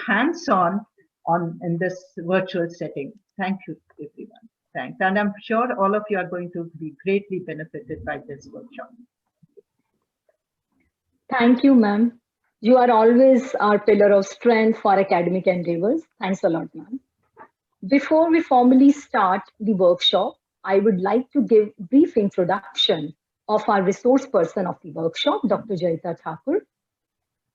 hands-on in this virtual setting. Thank you, everyone. Thanks. And I'm sure all of you are going to be greatly benefited by this workshop. Thank you, ma'am. You are always our pillar of strength for academic endeavors. Thanks a lot, ma'am. Before we formally start the workshop, I would like to give a brief introduction of our resource person of the workshop, Dr. Jayita Thakur.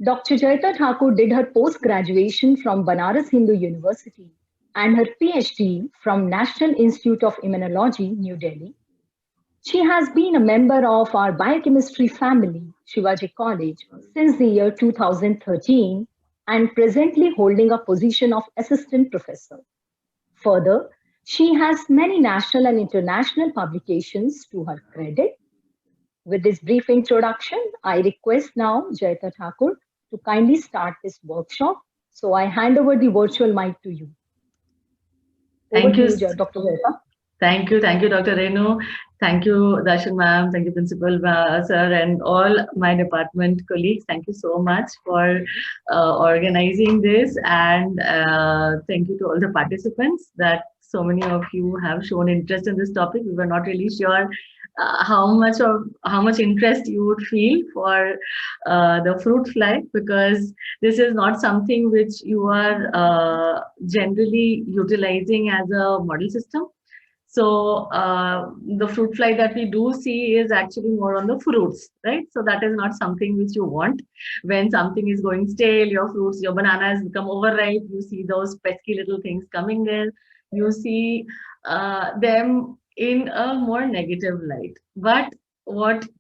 Dr. Jayita Thakur did her post-graduation from Banaras Hindu University and her PhD from National Institute of Immunology, New Delhi. She has been a member of our biochemistry family, Shivaji College, since the year 2013 and presently holding a position of assistant professor. Further, she has many national and international publications to her credit. With this brief introduction, I request now Jayita Thakur to kindly start this workshop. So I hand over the virtual mic to you. Thank you, Dr. Jayita. Thank you, Dr. Renu. Thank you, Darshan ma'am. Thank you, Principal sir, and all my department colleagues. Thank you so much for organizing this, and thank you to all the participants that so many of you have shown interest in this topic. We were not really sure how much interest you would feel for the fruit fly, because this is not something which you are generally utilizing as a model system. So the fruit fly that we do see is actually more on the fruits, right? So that is not something which you want. When something is going stale, your fruits, your banana has become overripe, you see those pesky little things coming there. You see them in a more negative light. But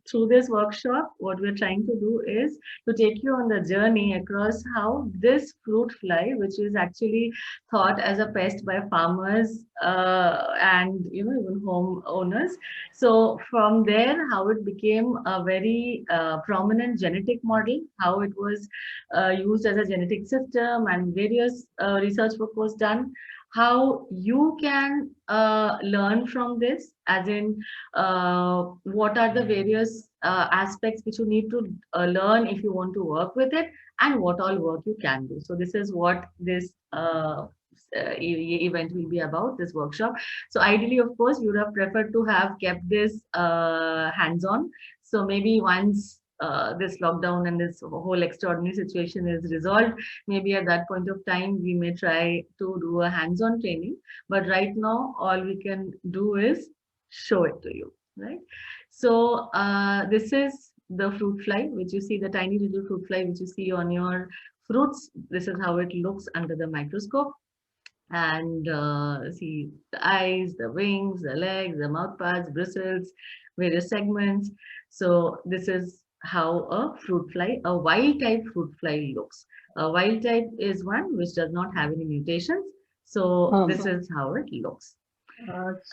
through this workshop, what we're trying to do is to take you on the journey across how this fruit fly, which is actually thought as a pest by farmers and even home owners. So from there, how it became a very prominent genetic model, how it was used as a genetic system, and various research work was done. How you can learn from this, as in what are the various aspects which you need to learn if you want to work with it, and what all work you can do. So this is what this event will be about, this workshop. So ideally, of course, you would have preferred to have kept this hands-on. So maybe once this lockdown and this whole extraordinary situation is resolved, maybe at that point of time we may try to do a hands-on training. But right now, all we can do is show it to you, right? So this is the fruit fly, which you see, the tiny little fruit fly which you see on your fruits. This is how it looks under the microscope. And see the eyes, the wings, the legs, the mouth parts, bristles, various segments. So this is how a fruit fly, a wild type fruit fly looks. A wild type is one which does not have any mutations. So this is how it looks.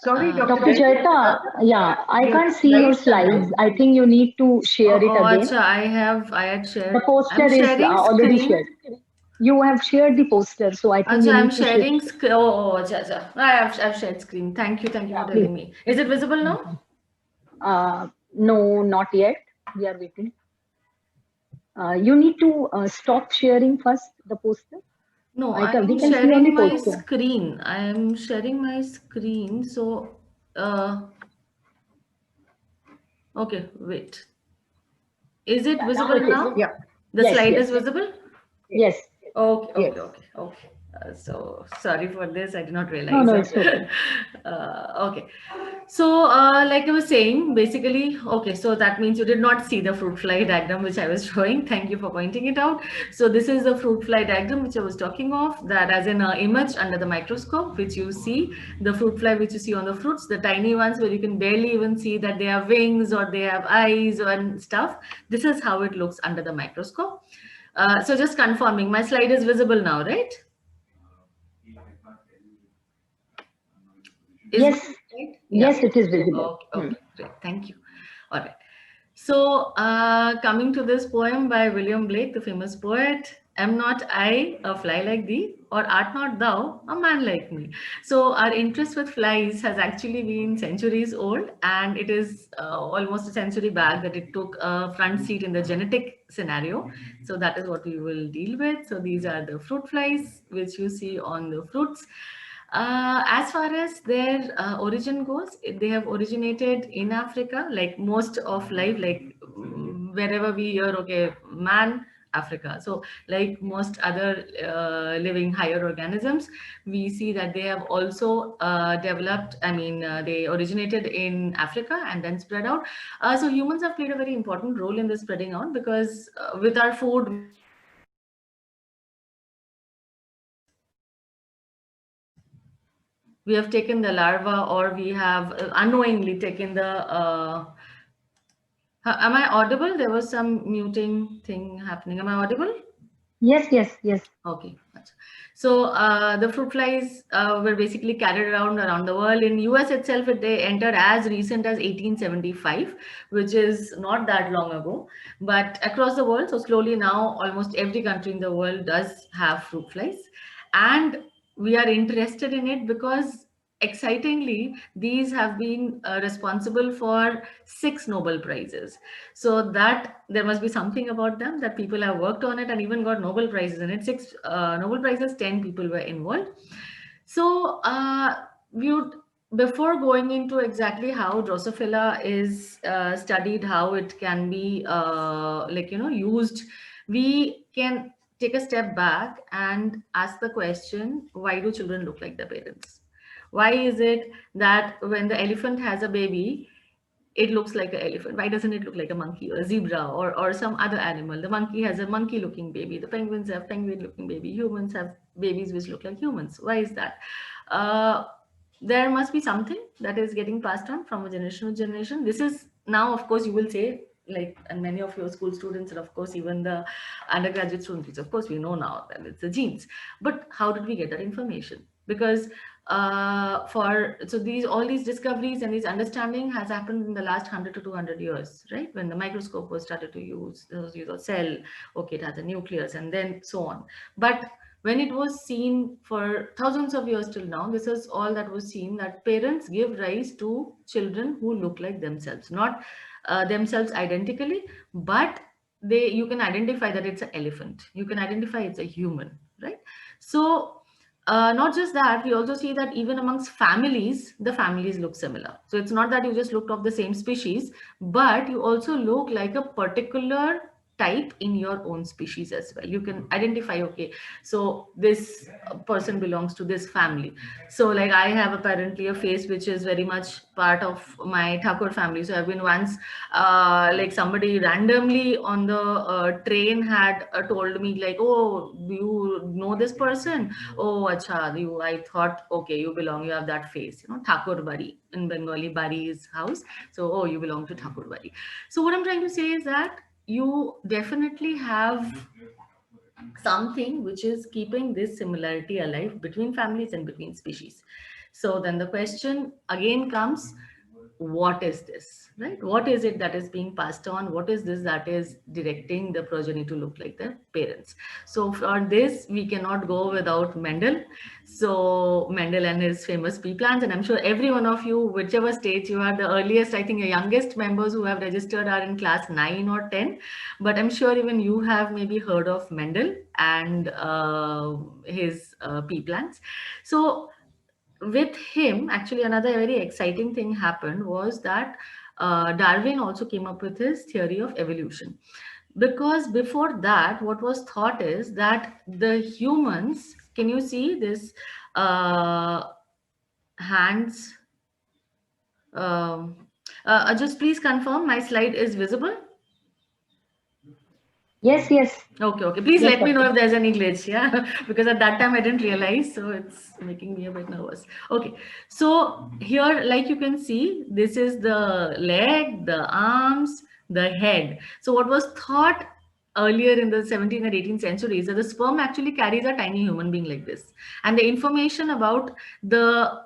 Sorry, Dr. Jayita, yeah, I can't see your slides. I think you need to share it again. Achha, I had shared. The poster is already shared. You have shared the poster, so I think you I'm need to sharing share. screen. Achha. I've shared screen. Thank you for telling me. Is it visible now? No, not yet. We are waiting. You need to stop sharing first the poster. No, I am sharing my screen. I am sharing my screen. So, okay, wait. Is it visible now? Yeah. The slide is visible? Yes. Okay. So sorry for this. I did not realize. No, it's okay. Okay. So like I was saying, basically, okay, so that means you did not see the fruit fly diagram which I was showing. Thank you for pointing it out. So this is the fruit fly diagram which I was talking of, that as an image under the microscope, which you see, the fruit fly which you see on the fruits, the tiny ones where you can barely even see that they have wings or they have eyes and stuff. This is how it looks under the microscope. So just confirming, my slide is visible now, right? Yes. Right? Yes, it is visible. Okay, great. Thank you. All right. So coming to this poem by William Blake, the famous poet, Am not I a fly like thee, or art not thou a man like me? So our interest with flies has actually been centuries old, and it is almost a century back that it took a front seat in the genetic scenario. So that is what we will deal with. So these are the fruit flies, which you see on the fruits. As far as their origin goes, they have originated in Africa, like most of life, like wherever we hear, okay, man, Africa. So like most other living higher organisms, we see that they have also developed, I mean, they originated in Africa and then spread out. So humans have played a very important role in this spreading out, because with our food, we have taken the larva, or we have unknowingly taken the am I audible? There was some muting thing happening. Am I audible? Yes, yes, yes. Okay. So the fruit flies were basically carried around the world. In US itself, they entered as recent as 1875, which is not that long ago. But across the world, so slowly now, almost every country in the world does have fruit flies. And we are interested in it because, excitingly, these have been responsible for 6 Nobel Prizes. So that there must be something about them, that people have worked on it and even got Nobel Prizes in it. 6 Nobel Prizes, 10 people were involved. So we would, before going into exactly how Drosophila is studied, how it can be used, we can take a step back and ask the question, why do children look like their parents? Why is it that when the elephant has a baby, it looks like an elephant? Why doesn't it look like a monkey or a zebra or some other animal? The monkey has a monkey looking baby. The penguins have penguin looking baby. Humans have babies which look like humans. Why is that? Uh, there must be something that is getting passed on from a generation to generation. This is now, of course, you will say, like, and many of your school students, and of course, even the undergraduate students, of course, we know now that it's the genes. But how did we get that information? Because for so these all these discoveries and these understanding has happened in the last 100 to 200 years, right? When the microscope was started to use, there was use of cell, okay, it has a nucleus, and then so on. But when it was seen for thousands of years till now, this is all that was seen, that parents give rise to children who look like themselves, not themselves identically, but you can identify that it's an elephant, you can identify it's a human, right? So not just that, we also see that even amongst families, the families look similar. So it's not that you just looked of the same species, but you also look like a particular type in your own species as well. You can identify, okay, so this person belongs to this family. So like I have apparently a face which is very much part of my Thakur family. So I've been once, like somebody randomly on the train had told me like, oh, do you know this person? Oh, acha, I thought, okay, you belong, you have that face, Thakur Bari. In Bengali, Bari is house. So, oh, you belong to Thakur Bari. So what I'm trying to say is that you definitely have something which is keeping this similarity alive between families and between species. So then the question again comes, what is this, right? What is it that is being passed on? What is this that is directing the progeny to look like their parents? So for this, we cannot go without Mendel. So Mendel and his famous pea plants, and I'm sure every one of you, whichever stage you are the earliest, I think the youngest members who have registered are in class 9 or 10, but I'm sure even you have maybe heard of Mendel and his pea plants. So with him, actually, another very exciting thing happened was that Darwin also came up with his theory of evolution. Because before that, what was thought is that the humans, can you see this hands? Just please confirm my slide is visible. Yes, yes. Okay, okay. Please Yes, let me know Doctor. if there's any glitch, yeah? Because at that time I didn't realize, so it's making me a bit nervous. Okay, so here, like you can see, this is the leg, the arms, the head. So what was thought earlier in the 17th and 18th centuries that the sperm actually carries a tiny human being like this. And the information about the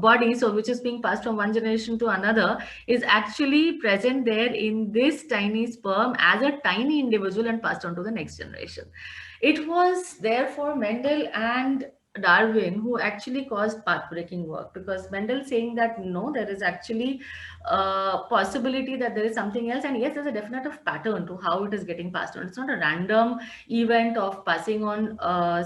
body, so which is being passed from one generation to another, is actually present there in this tiny sperm as a tiny individual and passed on to the next generation. It was therefore Mendel and Darwin who actually caused path-breaking work, because Mendel saying that no, there is actually a possibility that there is something else, and yes, there's a definitive pattern to how it is getting passed on. It's not a random event of passing on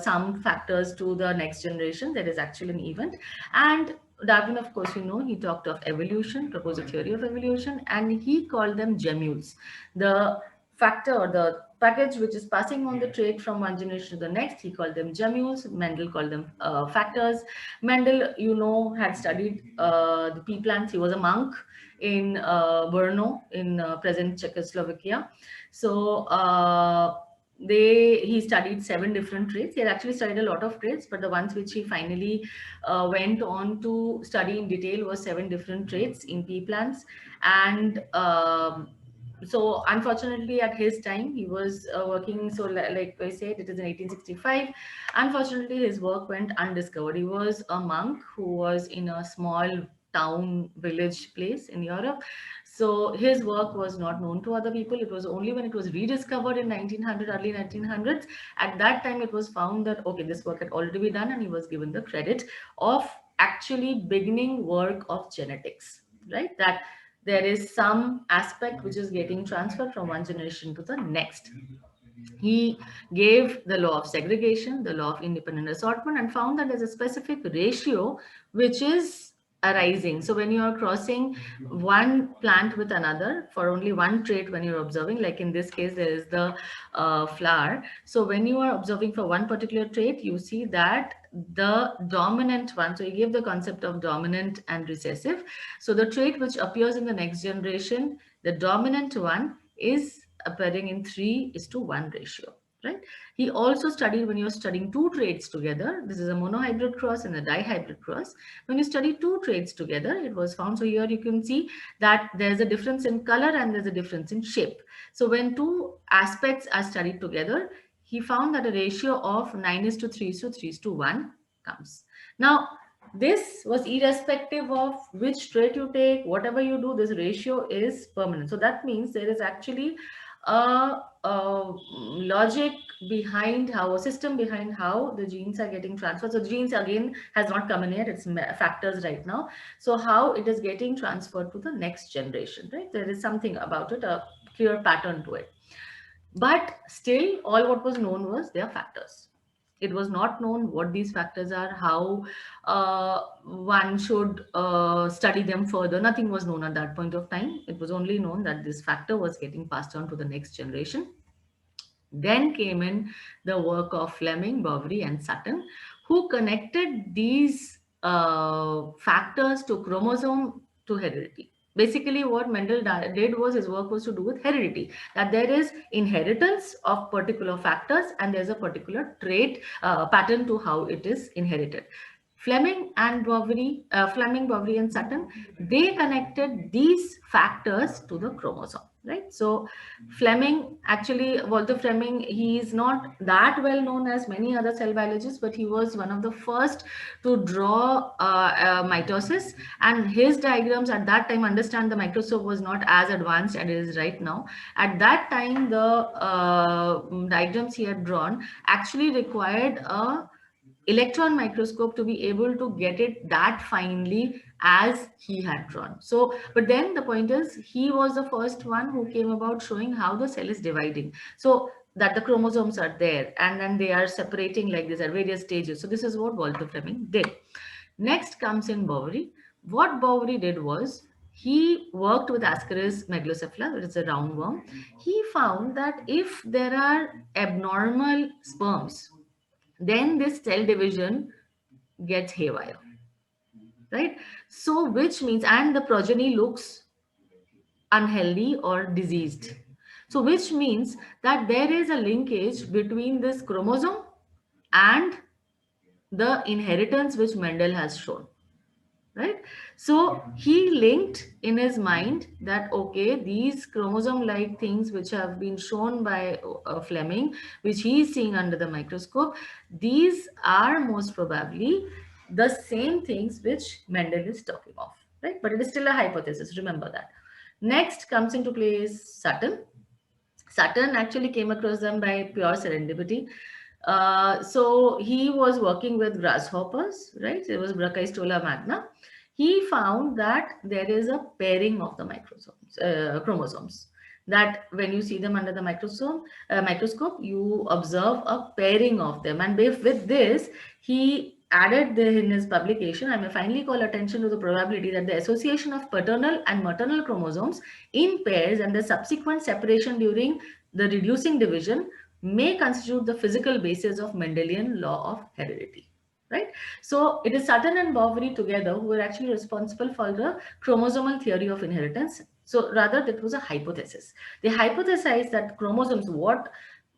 some factors to the next generation. There is actually an event. And Darwin, of course, he talked of evolution, proposed a theory of evolution, and he called them gemmules. The factor or the package which is passing on the trait from one generation to the next, he called them gemmules. Mendel called them factors. Mendel, had studied the pea plants. He was a monk in Brno in present Czechoslovakia. So he studied 7 different traits. He had actually studied a lot of traits, but the ones which he finally went on to study in detail was 7 different traits in pea plants. And so unfortunately at his time he was working, so like I said, it is in 1865. Unfortunately his work went undiscovered. He was a monk who was in a small town village place in Europe, so his work was not known to other people. It was only when it was rediscovered in 1900, early 1900s, at that time it was found that okay, this work had already been done, and he was given the credit of actually beginning work of genetics, right? That there is some aspect which is getting transferred from one generation to the next. He gave the law of segregation, the law of independent assortment, and found that there's a specific ratio which is arising. So when you are crossing one plant with another for only one trait, when you're observing, like in this case, there is the flower. So when you are observing for one particular trait, you see that the dominant one, so he gave the concept of dominant and recessive. So the trait which appears in the next generation, the dominant one is appearing in 3:1 ratio, right? He also studied when you're studying 2 traits together. This is a monohybrid cross and a dihybrid cross. When you study 2 traits together, it was found. So here you can see that there's a difference in color and there's a difference in shape. So when 2 aspects are studied together, he found that a ratio of 9:3:3:1 comes. Now, this was irrespective of which trait you take, whatever you do, this ratio is permanent. So that means there is actually a logic behind how, a system behind how the genes are getting transferred. So the genes again has not come in yet, it's factors right now. So how it is getting transferred to the next generation, right? There is something about it, a clear pattern to it. But still, all what was known was their factors. It was not known what these factors are, how one should study them further. Nothing was known at that point of time. It was only known that this factor was getting passed on to the next generation. Then came in the work of Fleming, Boveri, and Sutton, who connected these factors to chromosome to heredity. Basically, what Mendel did was his work was to do with heredity, that there is inheritance of particular factors and there's a particular trait pattern to how it is inherited. Fleming, Boveri, and Sutton, they connected these factors to the chromosome, right? So Fleming, actually, Walter Fleming, he is not that well known as many other cell biologists, but he was one of the first to draw mitosis, and his diagrams at that time, understand the microscope was not as advanced as it is right now. At that time, the diagrams he had drawn actually required a electron microscope to be able to get it that finely as he had drawn. So, but then the point is, he was the first one who came about showing how the cell is dividing. So that the chromosomes are there and then they are separating like this at various stages. So this is what Walter Fleming did. Next comes in Boveri. What Boveri did was, he worked with Ascaris megalocephala, it is a roundworm. He found that if there are abnormal sperms, then this cell division gets haywire, right? So which means, and the progeny looks unhealthy or diseased. So which means that there is a linkage between this chromosome and the inheritance which Mendel has shown, right? So he linked in his mind that, okay, these chromosome-like things which have been shown by Fleming, which he is seeing under the microscope, these are most probably the same things which Mendel is talking of, right? But it is still a hypothesis, remember that. Next comes into place Sutton. Sutton actually came across them by pure serendipity. So he was working with grasshoppers, right? It was Brachystola magna. He found that there is a pairing of the chromosomes. That when you see them under the microscope, you observe a pairing of them. And with this, he added in his publication, I may finally call attention to the probability that the association of paternal and maternal chromosomes in pairs and the subsequent separation during the reducing division may constitute the physical basis of Mendelian law of heredity. Right? So it is Sutton and Boveri together who were actually responsible for the chromosomal theory of inheritance. So rather that was a hypothesis. They hypothesized that chromosomes, what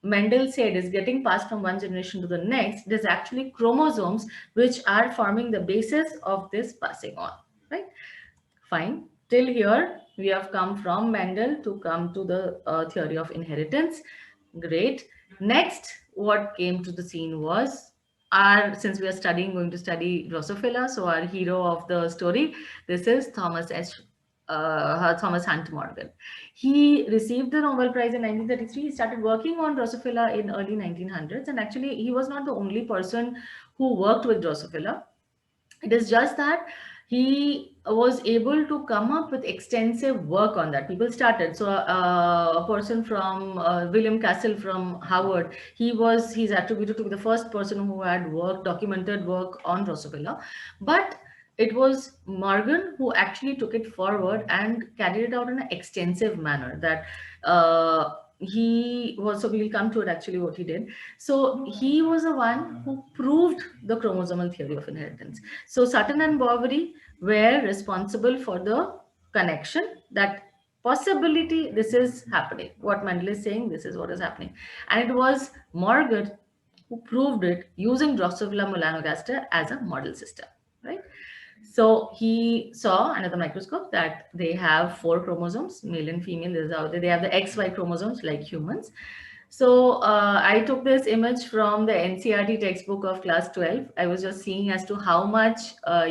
Mendel said is getting passed from one generation to the next, it is actually chromosomes which are forming the basis of this passing on. Right? Fine. Till here, we have come from Mendel to come to the theory of inheritance. Great. Next, what came to the scene was since we are going to study Drosophila, so our hero of the story, this is Thomas Hunt Morgan. He received the Nobel Prize in 1933. He started working on Drosophila in early 1900s, and actually he was not the only person who worked with Drosophila. It is just that he was able to come up with extensive work on that. People started. So a person from William Castle from Harvard, he's attributed to be the first person who had documented work on Drosophila. But it was Morgan who actually took it forward and carried it out in an extensive manner. That so we'll come to it actually what he did. So he was the one who proved the chromosomal theory of inheritance. So Sutton and Boveri were responsible for the connection, that possibility this is happening. What Mendel is saying, this is what is happening. And it was Morgan who proved it using Drosophila melanogaster as a model system, right? So he saw under the microscope that they have 4 chromosomes, male and female. They have the XY chromosomes like humans. So I took this image from the NCERT textbook of class 12. I was just seeing as to how much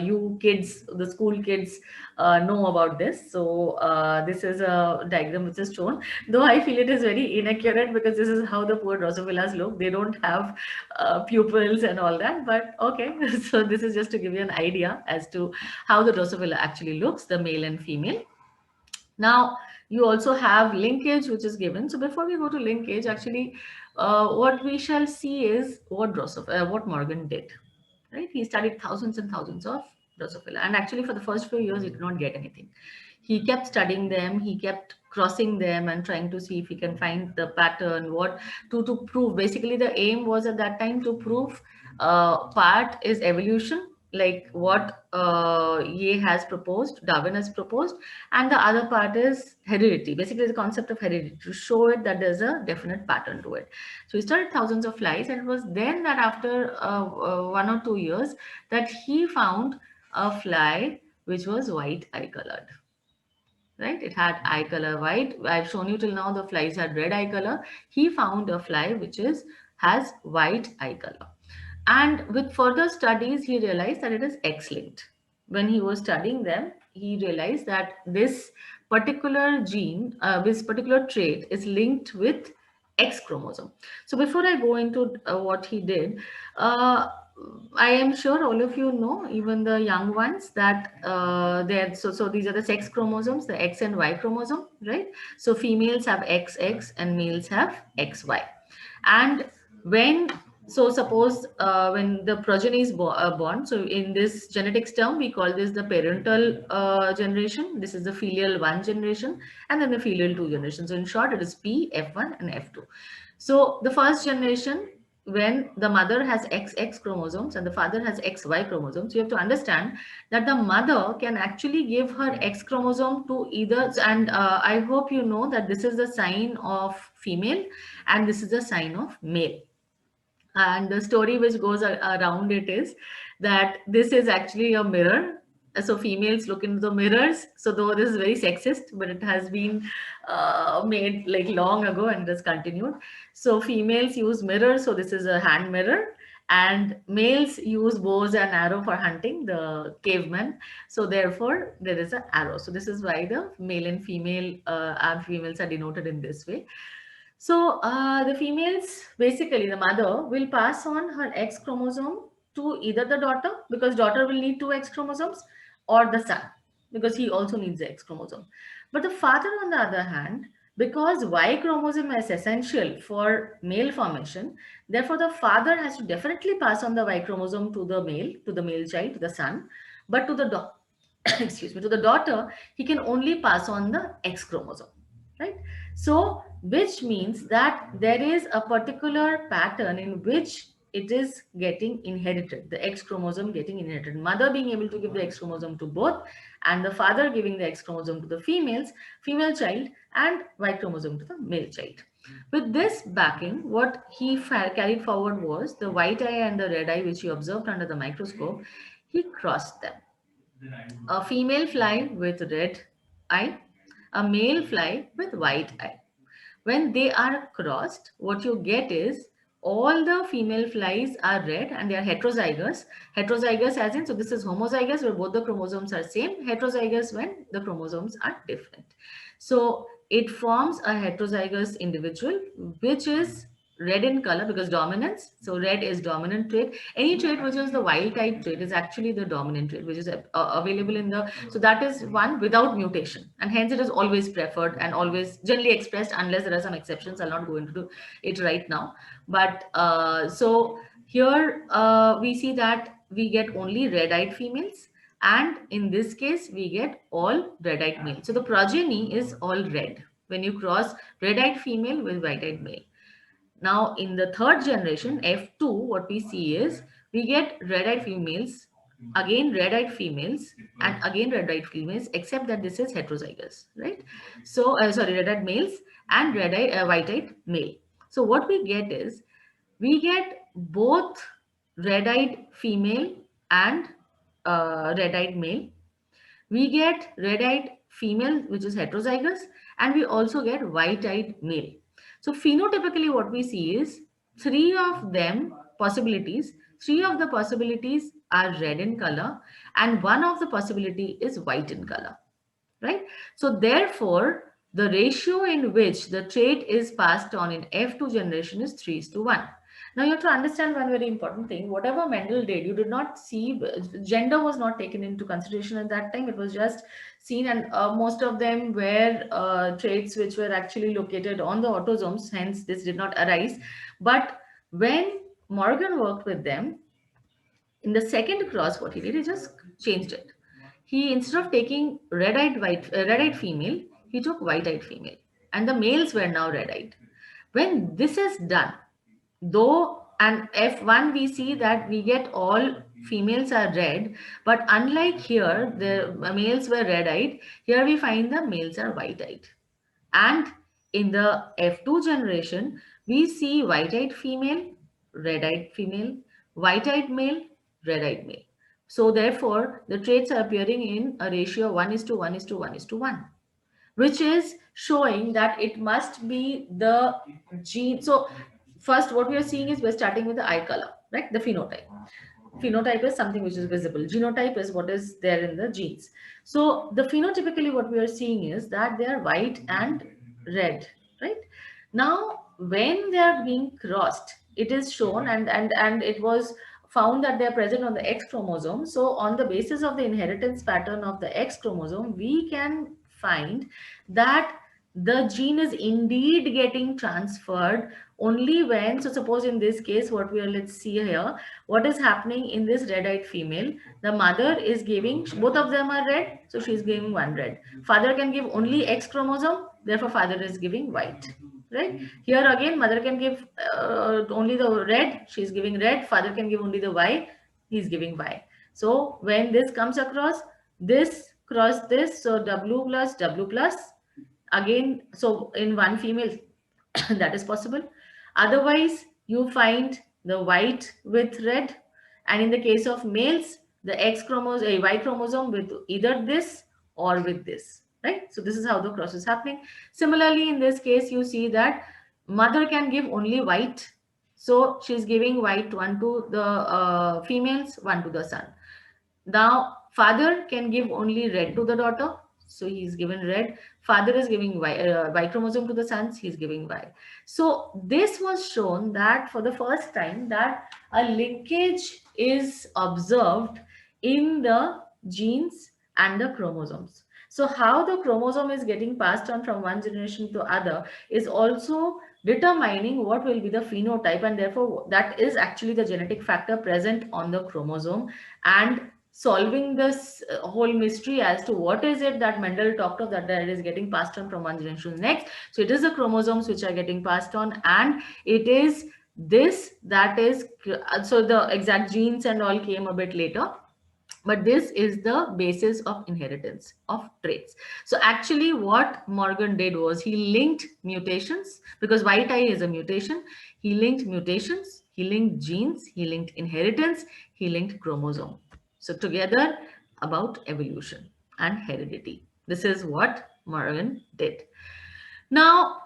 you kids, the school kids, know about this. So this is a diagram which is shown. Though I feel it is very inaccurate because this is how the poor Drosophilas look. They don't have pupils and all that. But okay, so this is just to give you an idea as to how the Drosophila actually looks, the male and female. Now, you also have linkage, which is given. So before we go to linkage, actually, what we shall see is what Morgan did. Right? He studied thousands and thousands of Drosophila. And actually, for the first few years, he did not get anything. He kept studying them. He kept crossing them and trying to see if he can find the pattern, to prove. Basically, the aim was at that time to prove part is evolution, like what Ye has proposed, Darwin has proposed, and the other part is heredity, basically the concept of heredity, to show it that there's a definite pattern to it. So he studied thousands of flies, and it was then that after 1 or 2 years that he found a fly which was white eye colored. Right? It had eye color white. I've shown you till now the flies had red eye color. He found a fly which has white eye color. And with further studies, he realized that it is X-linked. When he was studying them, he realized that this particular gene, this particular trait is linked with X chromosome. So before I go into what he did, I am sure all of you know, even the young ones, that so these are the sex chromosomes, the X and Y chromosome, right? So females have XX and males have XY. And suppose when the progeny is born, so in this genetics term, we call this the parental generation. This is the filial 1 generation, and then the filial 2 generation. So in short, it is P, F1 and F2. So the first generation, when the mother has XX chromosomes and the father has XY chromosomes, you have to understand that the mother can actually give her X chromosome to either, and I hope you know that this is the sign of female and this is the sign of male. And the story which goes around it is that this is actually a mirror. So females look into the mirrors. So though this is very sexist, but it has been made like long ago and it has continued. So females use mirrors. So this is a hand mirror. And males use bows and arrow for hunting, the cavemen. So therefore, there is an arrow. So this is why the male and female females are denoted in this way. So the females, basically the mother will pass on her X chromosome to either the daughter, because daughter will need 2 X chromosomes, or the son, because he also needs the X chromosome. But the father, on the other hand, because Y chromosome is essential for male formation, therefore the father has to definitely pass on the Y chromosome to the male child, to the son, but to the excuse me, to the daughter, he can only pass on the X chromosome, right? So, which means that there is a particular pattern in which it is getting inherited, the X chromosome getting inherited. Mother being able to give the X chromosome to both, and the father giving the X chromosome to the female child, and Y chromosome to the male child. With this backing, what he carried forward was the white eye and the red eye, which he observed under the microscope. He crossed them. A female fly with red eye, a male fly with white eye. When they are crossed, what you get is all the female flies are red and they are heterozygous. Heterozygous as in, so this is homozygous where both the chromosomes are same, heterozygous when the chromosomes are different. So it forms a heterozygous individual which is red in color because dominance. So red is dominant trait. Any trait which is the wild type trait is actually the dominant trait, which is available in the, so that is one without mutation, and hence it is always preferred and always generally expressed, unless there are some exceptions. I'll not go into it right now. But so here we see that we get only red-eyed females, and in this case we get all red-eyed male. So the progeny is all red when you cross red-eyed female with white-eyed male. Now, in the third generation, F2, what we see is we get red-eyed females, again red-eyed females, and again red-eyed females, except that this is heterozygous, right? So, sorry, red-eyed males and red-eyed, white-eyed male. So, what we get is we get both red-eyed female and red-eyed male. We get red-eyed female, which is heterozygous, and we also get white-eyed male. So phenotypically what we see is three of the possibilities are red in color and one of the possibility is white in color, right? So therefore, the ratio in which the trait is passed on in F2 generation is 3:1. Now you have to understand one very important thing. Whatever Mendel did, you did not see, gender was not taken into consideration at that time. It was just seen, and most of them were traits which were actually located on the autosomes, hence this did not arise. But when Morgan worked with them, in the second cross, what he did, he just changed it. He, instead of taking red-eyed female, he took white-eyed female, and the males were now red-eyed. When this is done, though, and F1 we see that we get all females are red, but unlike here, the males were red-eyed, here we find the males are white-eyed. And in the F2 generation, we see white-eyed female, red-eyed female, white-eyed male, red-eyed male. So therefore, the traits are appearing in a ratio 1:1:1:1, which is showing that it must be the gene. So first, what we are seeing is we're starting with the eye color, right? The phenotype. Phenotype is something which is visible. Genotype is what is there in the genes. So the phenotypically what we are seeing is that they are white and red, right? Now, when they are being crossed, it is shown and it was found that they are present on the X chromosome. So on the basis of the inheritance pattern of the X chromosome, we can find that the gene is indeed getting transferred only when, so suppose in this case, what we are, let's see here, what is happening in this red-eyed female, the mother is giving, both of them are red, so she's giving one red. Father can give only X chromosome, therefore father is giving white, right? Here again, mother can give only the red, she's giving red, father can give only the Y, he's giving Y. So when this comes across, this cross this, so W plus, again, so in one female, that is possible. Otherwise, you find the white with red, and in the case of males, the X chromosome, a Y chromosome with either this or with this, right? So this is how the cross is happening. Similarly, in this case, you see that mother can give only white, so she's giving white one to the females, one to the son. Now, father can give only red to the daughter, so he's given red. Father is giving Y chromosome to the sons, he's giving Y. So this was shown that for the first time that a linkage is observed in the genes and the chromosomes. So how the chromosome is getting passed on from one generation to other is also determining what will be the phenotype, and therefore that is actually the genetic factor present on the chromosome, and solving this whole mystery as to what is it that Mendel talked of, that is getting passed on from one generation to the next. So it is the chromosomes which are getting passed on, and it is this that is, so the exact genes and all came a bit later, but this is the basis of inheritance of traits. So actually what Morgan did was he linked mutations, because white eye is a mutation. He linked mutations, he linked genes, he linked inheritance, he linked chromosome. So together about evolution and heredity. This is what Morgan did. Now,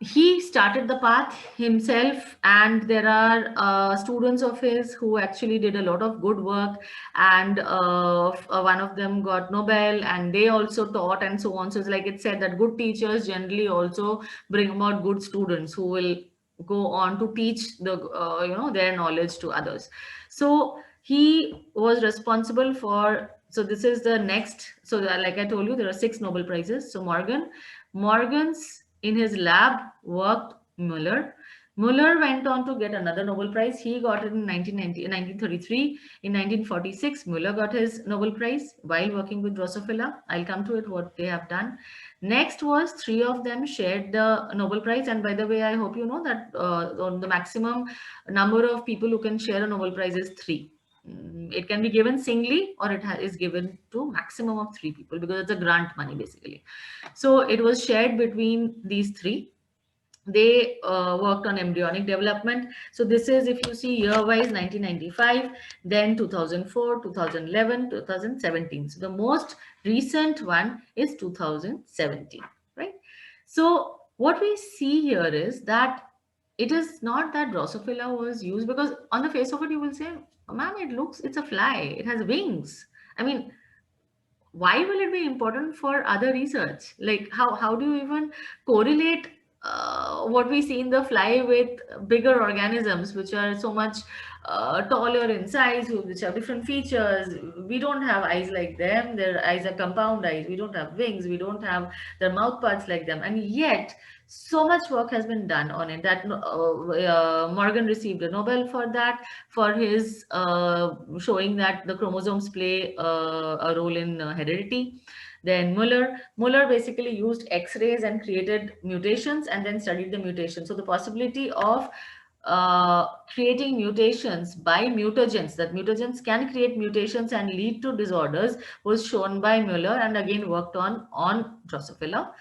he started the path himself, and there are students of his who actually did a lot of good work, and one of them got Nobel, and they also taught and so on. So it's like it said that good teachers generally also bring about good students who will go on to teach the their knowledge to others. So he was responsible for, so this is the next, so like I told you, there are 6 Nobel Prizes. So Morgan's in his lab worked Muller. Muller went on to get another Nobel Prize. He got it in 1933. In 1946, Muller got his Nobel Prize while working with Drosophila. I'll come to it, what they have done. Next was 3 of them shared the Nobel Prize. And by the way, I hope you know that the maximum number of people who can share a Nobel Prize is 3. It can be given singly, or it is given to maximum of 3 people, because it's a grant money basically. So it was shared between these 3. They worked on embryonic development. So this is, if you see year-wise, 1995, then 2004, 2011, 2017. So the most recent one is 2017, right? So what we see here is that it is not that Drosophila was used, because on the face of it, you will say, ma'am, it's a fly, it has wings. I mean, why will it be important for other research? Like how do you even correlate what we see in the fly with bigger organisms which are so much taller in size, which have different features? We don't have eyes like them. Their eyes are compound eyes. We don't have wings. We don't have their mouth parts like them. And yet so much work has been done on it that Morgan received a Nobel for that, for his showing that the chromosomes play a role in heredity. Then Muller basically used X-rays and created mutations and then studied the mutations. So the possibility of creating mutations by mutagens, that mutagens can create mutations and lead to disorders, was shown by Muller, and again worked on Drosophila.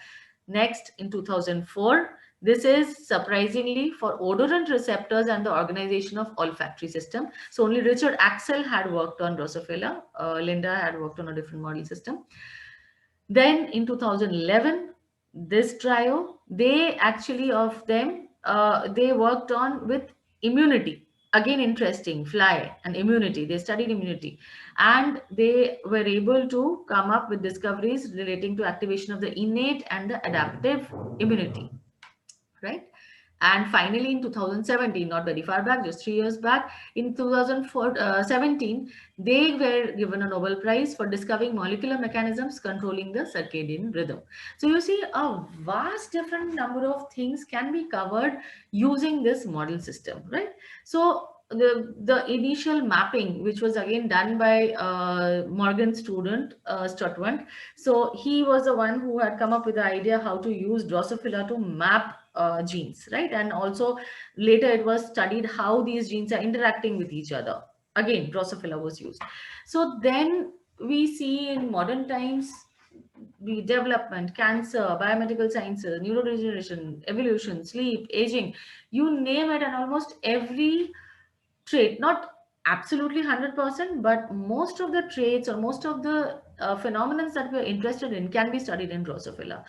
Next, in 2004, this is surprisingly for odorant receptors and the organization of olfactory system. So only Richard Axel had worked on Drosophila. Linda had worked on a different model system. Then in 2011, this trio, they actually of them, they worked on with immunity. Again, interesting, fly and immunity. They studied immunity, and they were able to come up with discoveries relating to activation of the innate and the adaptive immunity, right? And finally, in 2017, not very far back, just 3 years back, in 2017, they were given a Nobel Prize for discovering molecular mechanisms controlling the circadian rhythm. So you see, a vast different number of things can be covered using this model system, right? So the initial mapping, which was again done by Morgan's student, Sturtevant. So he was the one who had come up with the idea how to use Drosophila to map genes, right? And also later it was studied how these genes are interacting with each other. Again, Drosophila was used. So then we see in modern times, the development, cancer, biomedical sciences, neurodegeneration, evolution, sleep, aging, you name it, and almost every trait, not absolutely 100%, but most of the traits or most of the phenomena that we're interested in can be studied in Drosophila.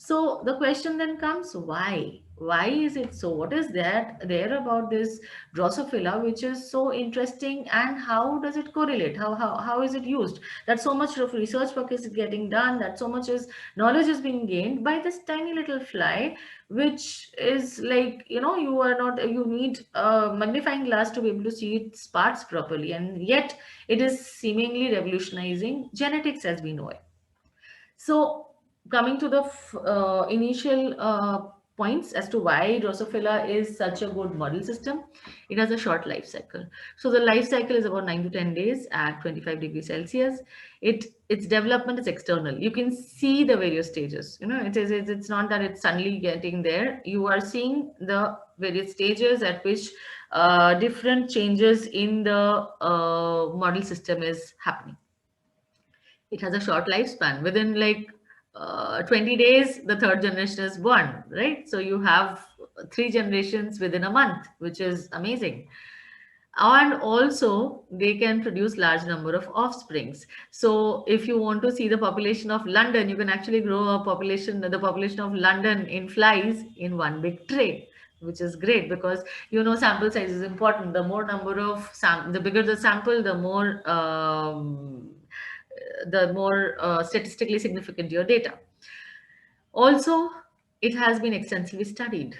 So the question then comes, why? Why is it so? What is there about this Drosophila which is so interesting, and how does it correlate? How is it used? That so much of research work is getting done, that so much is knowledge is being gained by this tiny little fly, which is like, you are not, you need a magnifying glass to be able to see its parts properly, and yet it is seemingly revolutionizing genetics as we know it. So, coming to the initial points as to why Drosophila is such a good model system, it has a short life cycle. So the life cycle is about 9 to 10 days at 25 degrees Celsius. Its development is external. You can see the various stages. It's not that it's suddenly getting there. You are seeing the various stages at which different changes in the model system is happening. It has a short lifespan. Within like 20 days, the third generation is born, right? So you have 3 generations within a month, which is amazing. And also they can produce large number of offsprings. So if you want to see the population of London, you can actually grow the population of London in flies in one big tray, which is great, because sample size is important. The more number of the bigger the sample, the more statistically significant your data. Also, it has been extensively studied,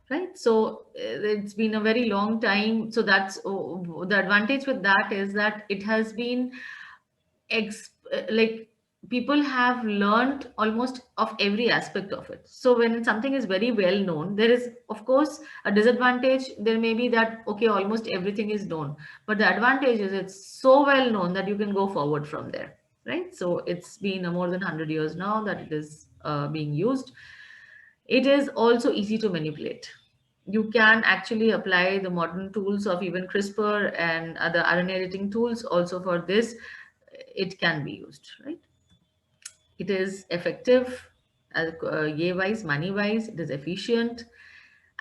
right? So it's been a very long time. So that's the advantage with that, is that it has been like people have learned almost of every aspect of it. So when something is very well known, there is of course a disadvantage. There may be that, okay, almost everything is known, but the advantage is it's so well known that you can go forward from there, right? So it's been more than 100 years now that it is being used. It is also easy to manipulate. You can actually apply the modern tools of even CRISPR and other RNA editing tools also for this. It can be used, right? It is effective, yay-wise, money-wise, it is efficient.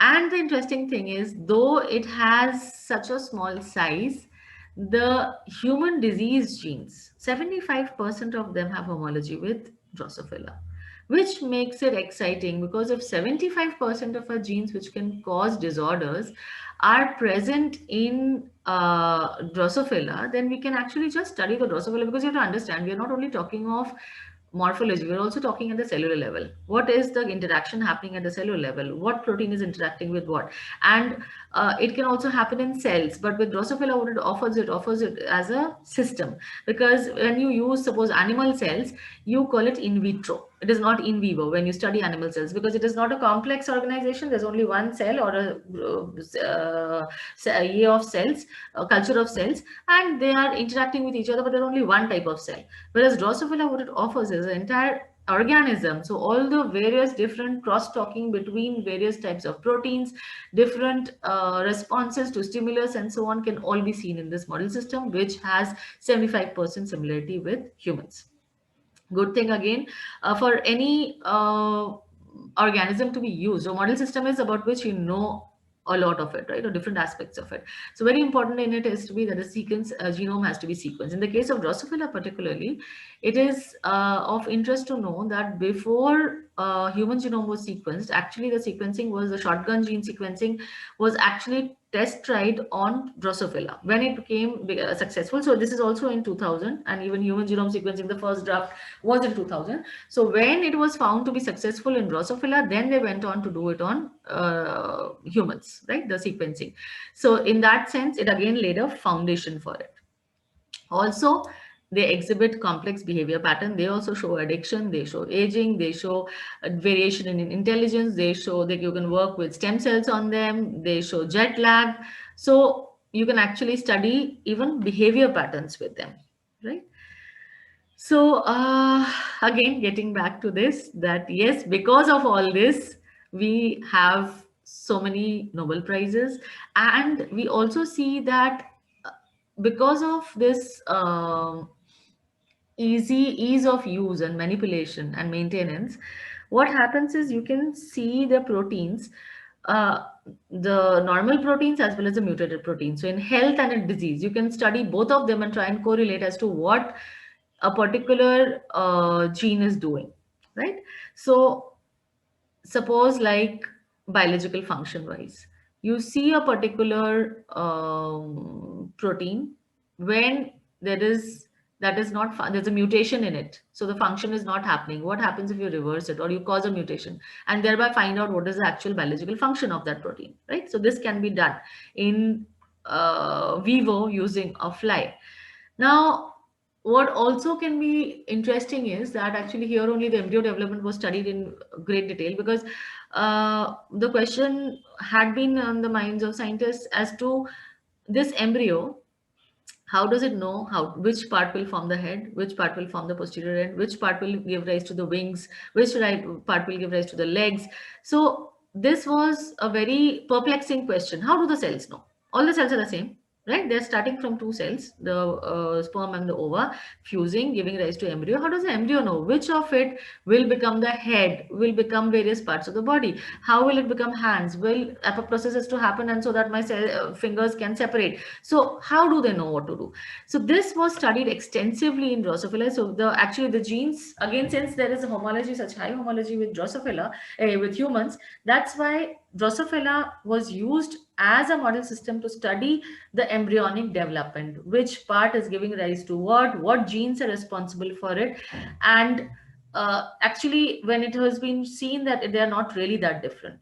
And the interesting thing is, though it has such a small size, the human disease genes, 75% of them have homology with Drosophila, which makes it exciting, because if 75% of our genes which can cause disorders are present in Drosophila, then we can actually just study the Drosophila, because you have to understand, we are not only talking of morphology, we're also talking at the cellular level. What is the interaction happening at the cellular level? What protein is interacting with what? And it can also happen in cells, but with Drosophila, what it offers it as a system. Because when you use, suppose, animal cells, you call it in vitro. It is not in vivo when you study animal cells, because it is not a complex organization. There's only one cell or a year of cells, a culture of cells, and they are interacting with each other, but they're only one type of cell. Whereas Drosophila, what it offers is an entire organism. So all the various different cross-talking between various types of proteins, different responses to stimulus and so on, can all be seen in this model system, which has 75% similarity with humans. Good thing again, for any organism to be used, a model system is about which you know a lot of it, right, or different aspects of it. So very important in it is to be that a sequence, a genome has to be sequenced. In the case of Drosophila particularly, it is of interest to know that before human genome was sequenced, actually the sequencing was, the shotgun gene sequencing was actually test tried on Drosophila when it became successful. So this is also in 2000, and even human genome sequencing, the first draft was in 2000. So when it was found to be successful in Drosophila, then they went on to do it on humans, right, the sequencing. So in that sense, it again laid a foundation for it. Also, they exhibit complex behavior pattern. They also show addiction, they show aging, they show variation in intelligence, they show that you can work with stem cells on them, they show jet lag. So you can actually study even behavior patterns with them, right? So again, getting back to this, that yes, because of all this, we have so many Nobel Prizes, and we also see that because of this ease of use and manipulation and maintenance, what happens is you can see the proteins, uh, the normal proteins as well as the mutated proteins. So in health and in disease, you can study both of them and try and correlate as to what a particular gene is doing, right? So suppose like biological function wise. You see a particular protein when there is that is not there's a mutation in it, so the function is not happening. What happens if you reverse it or you cause a mutation and thereby find out what is the actual biological function of that protein, right? So this can be done in vivo using a fly. Now, what also can be interesting is that actually here only the embryo development was studied in great detail, because the question had been on the minds of scientists as to this embryo, how does it know which part will form the head, which part will form the posterior end, which part will give rise to the wings, which part will give rise to the legs. So this was a very perplexing question. How do the cells know? All the cells are the same, right? They're starting from two cells, the sperm and the ova, fusing, giving rise to embryo. How does the embryo know which of it will become the head, will become various parts of the body? How will it become hands? Will apoptosis has to happen, and so that my fingers can separate? So how do they know what to do? So this was studied extensively in Drosophila. So actually the genes, again, since there is a homology, such high homology with Drosophila, with humans, that's why Drosophila was used as a model system to study the embryonic development, which part is giving rise to what genes are responsible for it. And actually, when it has been seen that they are not really that different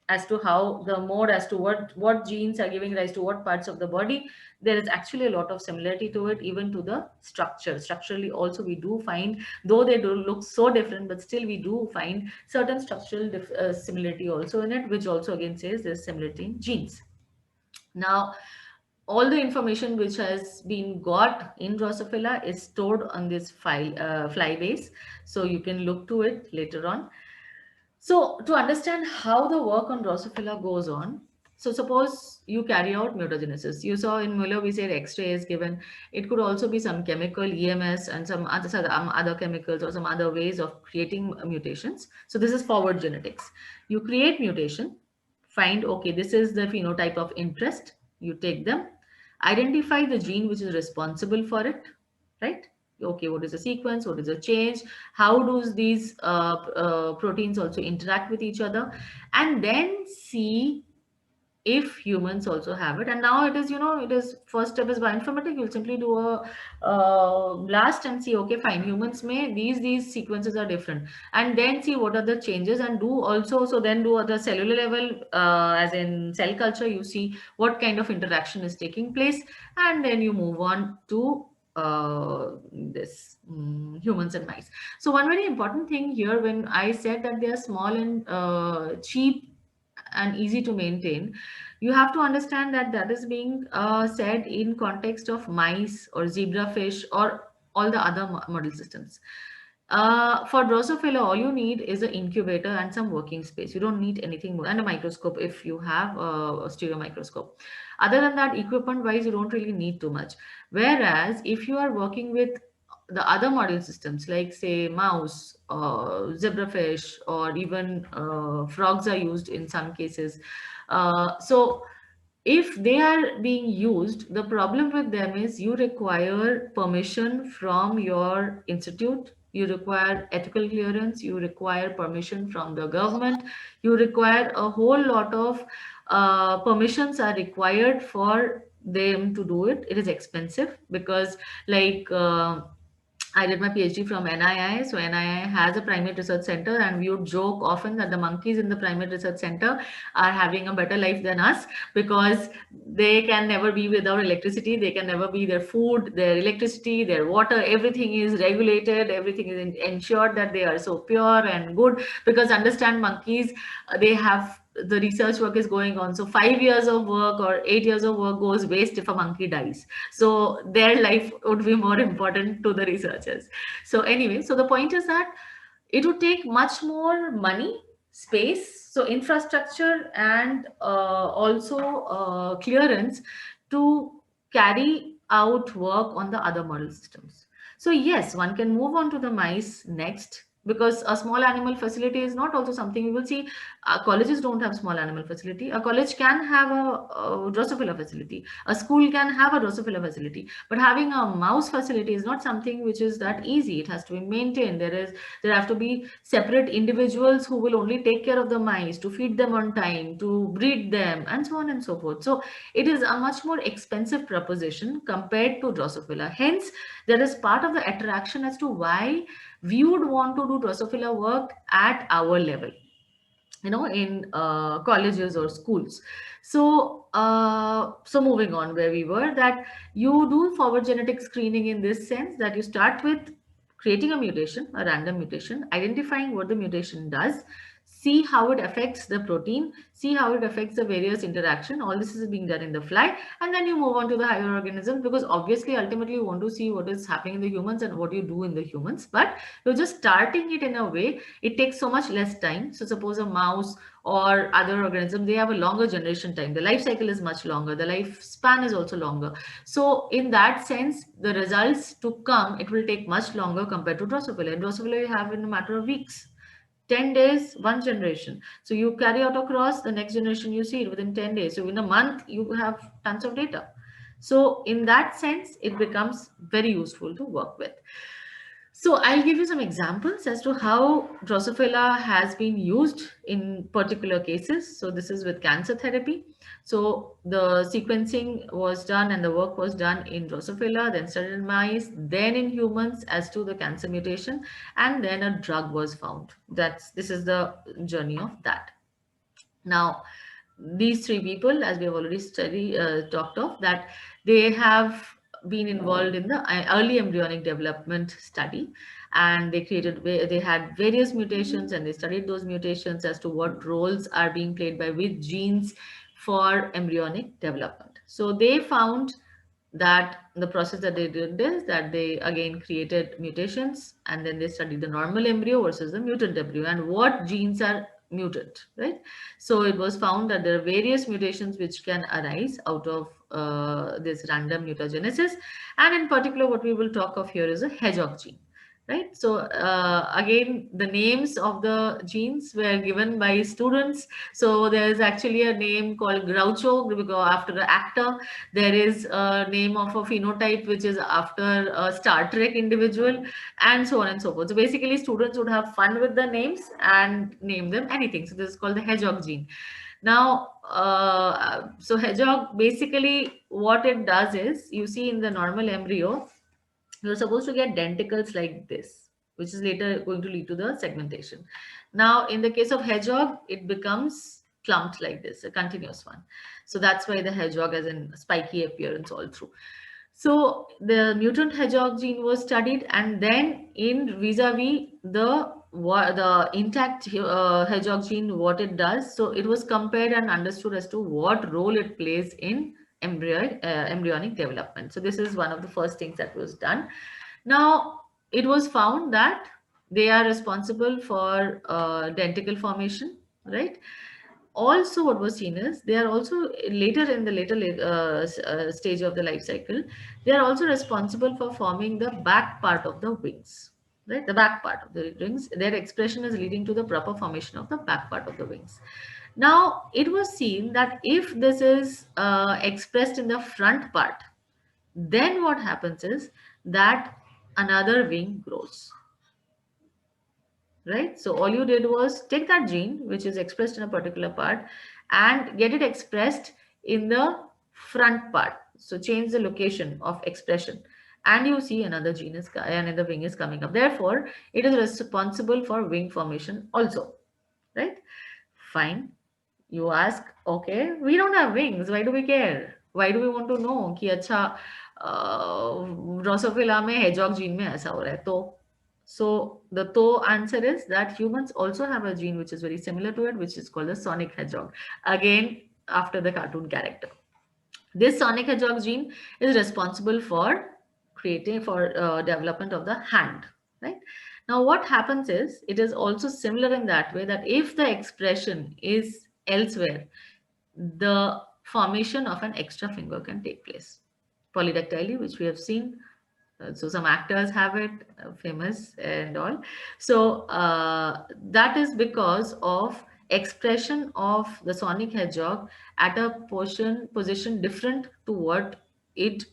as to how the mode, as to what genes are giving rise to what parts of the body, there is actually a lot of similarity to it, even to the structure. Structurally also we do find, though they do look so different, but still we do find certain structural similarity also in it, which also again says there's similarity in genes. Now, all the information which has been got in Drosophila is stored on this fly base, so you can look to it later on. So to understand how the work on Drosophila goes on, so suppose you carry out mutagenesis. You saw in Muller we said X-ray is given. It could also be some chemical, EMS, and some other chemicals or some other ways of creating mutations. So this is forward genetics. You create mutation, find, okay, this is the phenotype of interest. You take them, identify the gene which is responsible for it, right? Okay, what is the sequence, what is the change, how do these proteins also interact with each other, and then see if humans also have it. And now it is, it is, first step is bioinformatics. You'll simply do a blast and see, okay, fine, humans may, these sequences are different, and then see what are the changes, and do also, so then do at the cellular level, as in cell culture, you see what kind of interaction is taking place, and then you move on to humans and mice. So one very important thing here, when I said that they are small and cheap and easy to maintain, you have to understand that that is being said in context of mice or zebrafish or all the other model systems. For Drosophila, all you need is an incubator and some working space. You don't need anything more, and a microscope if you have a stereo microscope. Other than that, equipment wise, you don't really need too much. Whereas if you are working with the other model systems, like say mouse, zebrafish, or even frogs are used in some cases. So if they are being used, the problem with them is you require permission from your institute, you require ethical clearance, you require permission from the government, you require a whole lot of permissions are required for them to do it. It is expensive because, like, I did my PhD from NII. So NII has a primate research center, and we would joke often that the monkeys in the primate research center are having a better life than us, because they can never be without electricity. They can never be, their food, their electricity, their water, everything is regulated. Everything is ensured that they are so pure and good, because understand, monkeys, they have, the research work is going on. So 5 years of work or 8 years of work goes waste if a monkey dies. So their life would be more important to the researchers. So anyway, so the point is that it would take much more money, space, so infrastructure, and also clearance to carry out work on the other model systems. So yes, one can move on to the mice next, because a small animal facility is not also something you will see. Colleges don't have small animal facility. A college can have a Drosophila facility. A school can have a Drosophila facility. But having a mouse facility is not something which is that easy. It has to be maintained. There have to be separate individuals who will only take care of the mice, to feed them on time, to breed them, and so on and so forth. So it is a much more expensive proposition compared to Drosophila. Hence, there is part of the attraction as to why we would want to do Drosophila work at our level, in colleges or schools. So moving on where we were, that you do forward genetic screening in this sense that you start with creating a mutation, a random mutation, identifying what the mutation does, see how it affects the protein, see how it affects the various interaction. All this is being done in the fly, and then you move on to the higher organisms, because obviously ultimately you want to see what is happening in the humans and what you do in the humans. But you're just starting it in a way, it takes so much less time. So suppose a mouse or other organism, they have a longer generation time. The life cycle is much longer. The lifespan is also longer. So in that sense, the results to come, it will take much longer compared to Drosophila. In Drosophila, you have in a matter of weeks. 10 days, one generation. So you carry out a cross, the next generation you see it within 10 days. So in a month, you have tons of data. So in that sense, it becomes very useful to work with. So I'll give you some examples as to how Drosophila has been used in particular cases. So this is with cancer therapy. So the sequencing was done and the work was done in Drosophila, then studied in mice, then in humans as to the cancer mutation, and then a drug was found. This is the journey of that. Now, these three people, as we have already talked of, that they have been involved in the early embryonic development study, and they had various mutations, and they studied those mutations as to what roles are being played by which genes for embryonic development. So they found that the process that they did is that they again created mutations, and then they studied the normal embryo versus the mutant embryo and what genes are mutant, right? So it was found that there are various mutations which can arise out of this random mutagenesis, and in particular what we will talk of here is a hedgehog gene, right? So again, the names of the genes were given by students. So there is actually a name called Groucho because after the actor. There is a name of a phenotype which is after a Star Trek individual, and so on and so forth. So basically, students would have fun with the names and name them anything. So this is called the hedgehog gene. Now, so hedgehog, basically what it does is, you see in the normal embryo, you're supposed to get denticles like this, which is later going to lead to the segmentation. Now, in the case of hedgehog, it becomes clumped like this, a continuous one. So that's why the hedgehog has a spiky appearance all through. So the mutant hedgehog gene was studied, and then in vis-a-vis the intact hedgehog gene, what it does. So it was compared and understood as to what role it plays in embryonic development. So this is one of the first things that was done. Now, it was found that they are responsible for denticle formation, right? Also, what was seen is they are also later in the stage of the life cycle, they are also responsible for forming the back part of the wings, right? The back part of the wings, their expression is leading to the proper formation of the back part of the wings. Now, it was seen that if this is expressed in the front part, then what happens is that another wing grows, right? So all you did was take that gene, which is expressed in a particular part, and get it expressed in the front part. So change the location of expression, and you see another gene is and the wing is coming up. Therefore, it is responsible for wing formation also, right? Fine. You ask, okay, we don't have wings. Why do we care? Why do we want to know कि अच्छा Drosophila में hedgehog gene में ऐसा हो रहा है? So the answer is that humans also have a gene which is very similar to it, which is called the Sonic Hedgehog. Again, after the cartoon character. This Sonic Hedgehog gene is responsible for development of the hand, right? Now, what happens is, it is also similar in that way that if the expression is elsewhere, the formation of an extra finger can take place. Polydactyly, which we have seen So some actors have it, famous and all. So that is because of expression of the sonic hedgehog at a position different to what it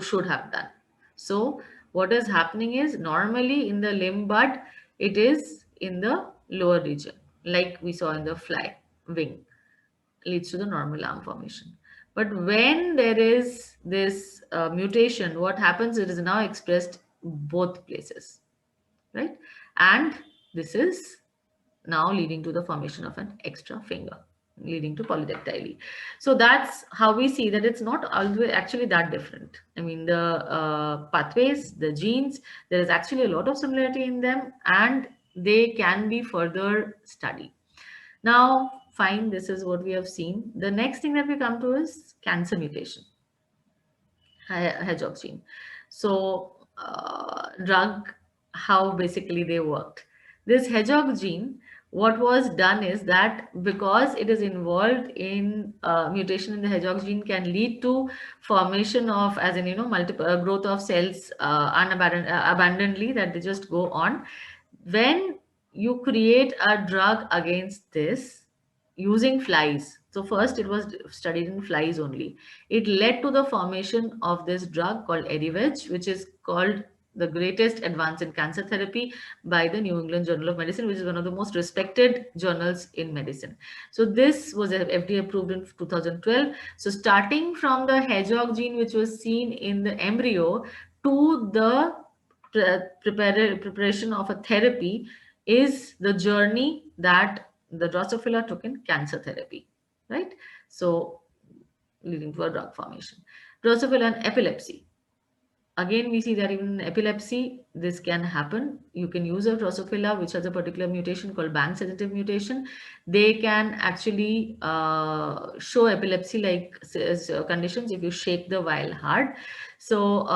should have done. So what is happening is normally in the limb bud, it is in the lower region, like we saw in the fly wing, leads to the normal arm formation. But when there is this mutation, what happens? It is now expressed both places, right? And this is now leading to the formation of an extra finger, leading to polydactyly. So that's how we see that it's not always actually that different. I mean, the pathways, the genes, there is actually a lot of similarity in them, and they can be further studied. Now, fine, this is what we have seen. The next thing that we come to is cancer mutation, hedgehog gene. So, drug, how basically they worked. This hedgehog gene, what was done is that because it is involved in mutation in the hedgehog gene can lead to formation of, as in, multiple growth of cells abundantly, that they just go on. When you create a drug against this using flies, so first it was studied in flies only, it led to the formation of this drug called Erivedge, which is called the greatest advance in cancer therapy by the New England Journal of Medicine, which is one of the most respected journals in medicine. So this was FDA approved in 2012. So starting from the hedgehog gene, which was seen in the embryo, to the preparation of a therapy is the journey that the Drosophila took in cancer therapy, right? So leading to a drug formation. Drosophila and epilepsy. Again, we see that even in epilepsy, this can happen. You can use a Drosophila, which has a particular mutation called Bank sedative mutation. They can actually show epilepsy-like conditions if you shake the vial hard. So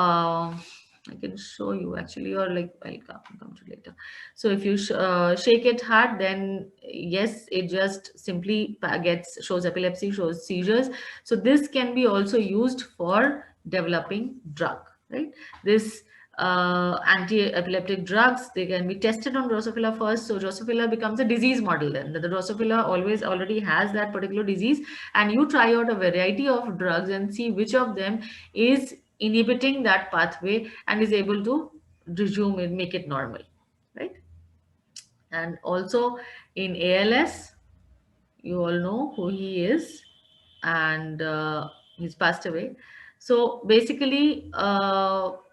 I can show you actually, or like I'll come to later. So if you shake it hard, then yes, it just simply shows epilepsy, shows seizures. So this can be also used for developing drug, right? This anti-epileptic drugs, they can be tested on Drosophila first. So Drosophila becomes a disease model then. The Drosophila already has that particular disease, and you try out a variety of drugs and see which of them is inhibiting that pathway and is able to resume it, make it normal, right? And also in ALS, you all know who he is, and he's passed away. So basically,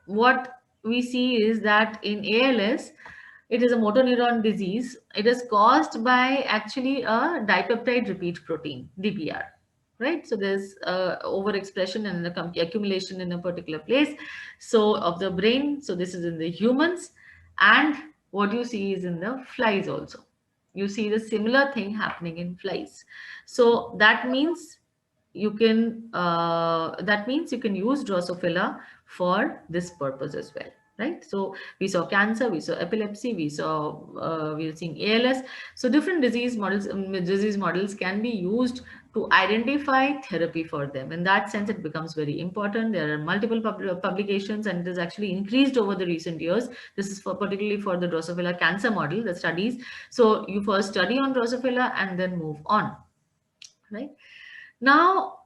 what we see is that in ALS, it is a motor neuron disease. It is caused by actually a dipeptide repeat protein, DPR, right? So there's overexpression and accumulation in a particular place, so of the brain. So this is in the humans, and what you see is in the flies also. You see the similar thing happening in flies. So that means you can use Drosophila for this purpose as well, right? So we saw cancer, we saw epilepsy, we are seeing ALS. So different disease models can be used to identify therapy for them. In that sense, it becomes very important. There are multiple publications, and it has actually increased over the recent years. This is particularly for the Drosophila cancer model, the studies. So you first study on Drosophila and then move on, right? Now,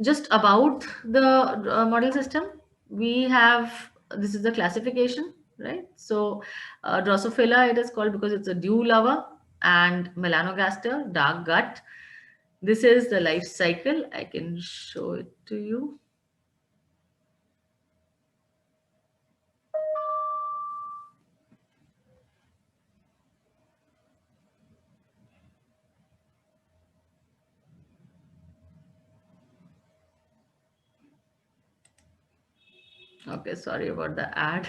just about the model system, we have, this is the classification, right? So Drosophila, it is called because it's a dew lover, and melanogaster, dark gut. This is the life cycle. I can show it to you. Okay, sorry about the ad.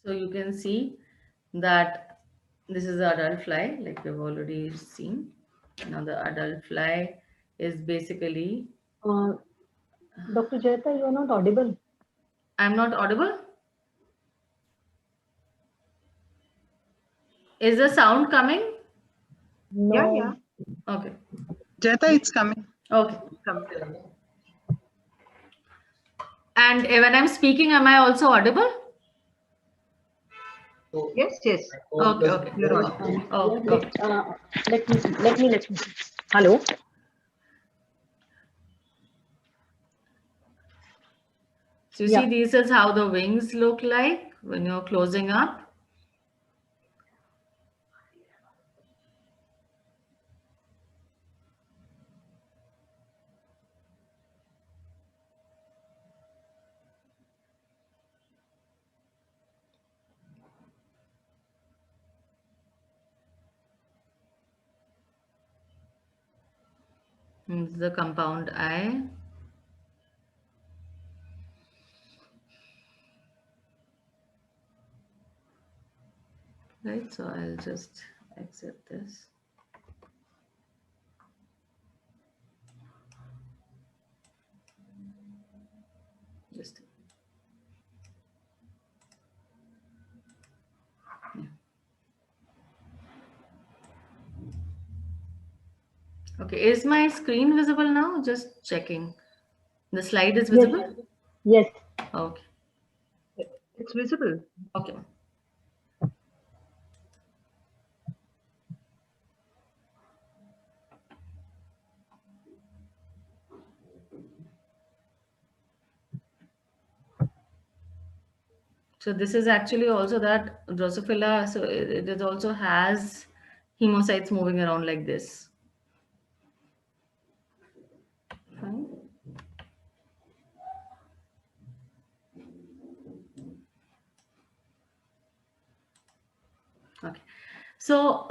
So you can see that this is the adult fly, like we've already seen. Now the adult fly is basically Dr. Jayata, you are not audible. I'm not audible. Is the sound coming? No. Yeah. Okay. Jeta, it's coming. Okay. Come. And when I'm speaking, am I also audible? Yes. Okay. Okay. You're audible. Oh, okay. Let me see. Let me see. Hello. So you Yeah. see, this is how the wings look like when you're closing up. This is the compound eye. Right, so I'll just exit this. Just yeah. Okay, is my screen visible now? Just checking. The slide is visible? Yes. Okay. It's visible. Okay. So this is actually also that Drosophila, so it also has hemocytes moving around like this. Fine. Okay. So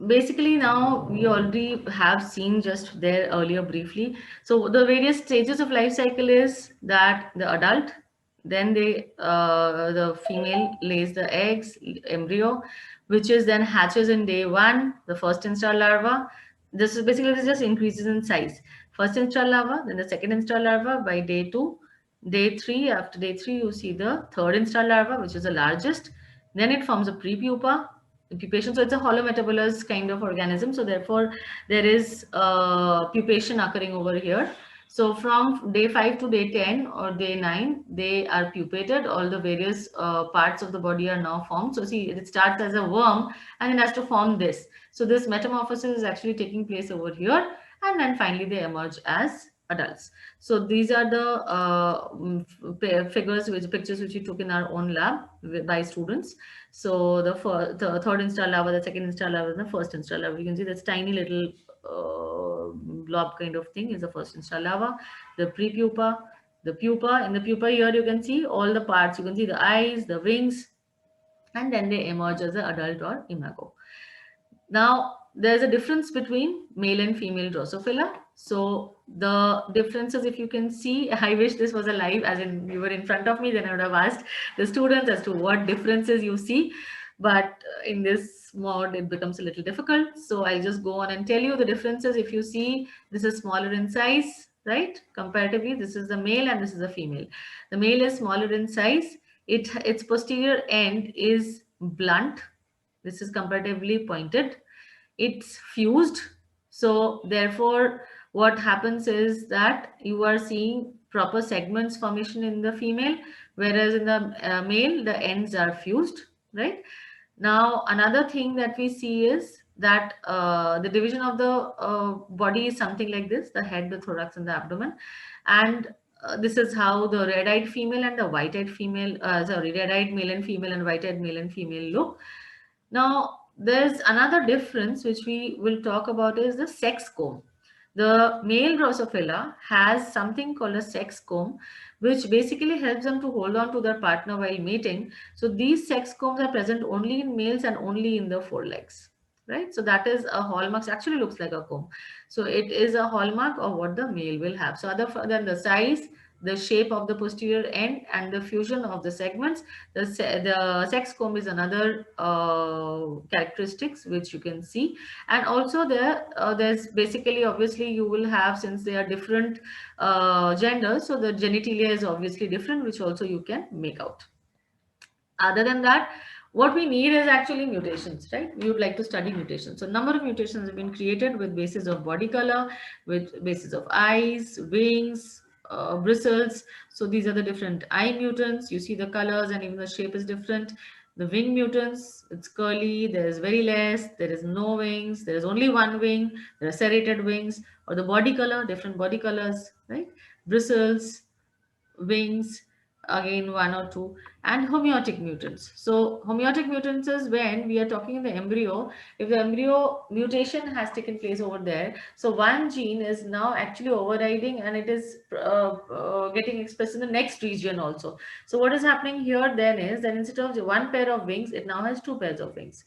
basically now we already have seen just there earlier briefly. So the various stages of life cycle is that the adult, then the female lays the eggs, embryo, which is then hatches in day 1, the first instar larva. This is basically, this just increases in size. First instar larva, then the second instar larva by day 2. Day 3, after day 3, you see the third instar larva, which is the largest. Then it forms a prepupa, pupation. So it's a holometabolous kind of organism. So therefore, there is pupation occurring over here. So from day 5 to day 10 or day 9, they are pupated. All the various parts of the body are now formed. So see, it starts as a worm and it has to form this. So this metamorphosis is actually taking place over here. And then finally they emerge as adults. So these are the pictures which we took in our own lab by students. So the third instar larva, the second instar larva, and the first instar larva. You can see this tiny little blob kind of thing is the first instar larva. The prepupa, the pupa. In the pupa here you can see all the parts. You can see the eyes, the wings, and then they emerge as an adult or imago. Now, there's a difference between male and female Drosophila. So the differences, if you can see, I wish this was a live, as in you were in front of me, then I would have asked the students as to what differences you see. But in this mode, it becomes a little difficult. So I'll just go on and tell you the differences. If you see, this is smaller in size, right? Comparatively, this is the male and this is the female. The male is smaller in size. Its posterior end is blunt. This is comparatively pointed. It's fused. So therefore, what happens is that you are seeing proper segments formation in the female, whereas in the male, the ends are fused, right? Now, another thing that we see is that the division of the body is something like this: the head, the thorax, and the abdomen. And this is how the red-eyed female and the white-eyed female, red-eyed male and female and white-eyed male and female look. Now, there's another difference which we will talk about is the sex comb. The male Drosophila has something called a sex comb, which basically helps them to hold on to their partner while mating. So these sex combs are present only in males and only in the forelegs, right? So that is a hallmark. It actually looks like a comb. So it is a hallmark of what the male will have. So other than the size, the shape of the posterior end and the fusion of the segments. The sex comb is another characteristics which you can see. And also there's basically, obviously you will have, since they are different genders, so the genitalia is obviously different, which also you can make out. Other than that, what we need is actually mutations, right? We would like to study mutations. So number of mutations have been created with basis of body color, with basis of eyes, wings, bristles. So these are the different eye mutants. You see the colors and even the shape is different. The wing mutants, it's curly, there is very less, there is no wings, there is only one wing, there are serrated wings. Or the body color, different body colors, right? Bristles, wings, again one or two. And homeotic mutants. So homeotic mutants is when we are talking in the embryo, if the embryo mutation has taken place over there, so one gene is now actually overriding and it is getting expressed in the next region also. So what is happening here then is that instead of one pair of wings, it now has two pairs of wings.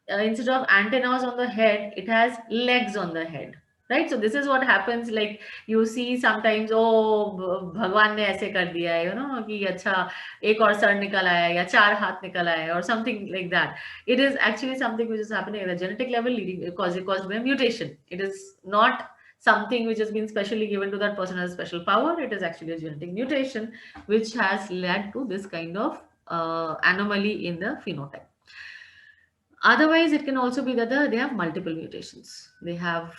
Instead of antennas on the head, it has legs on the head, right? So this is what happens, like you see sometimes, oh भगवान ने ऐसे कर दिया है, you know, कि अच्छा एक और सर निकल आया या चार हाथ निकल आया or something like that. It is actually something which is happening at a genetic level, leading caused by mutation. It is not something which has been specially given to that person as a special power. It is actually a genetic mutation which has led to this kind of anomaly in the phenotype. Otherwise, it can also be that they have multiple mutations. They have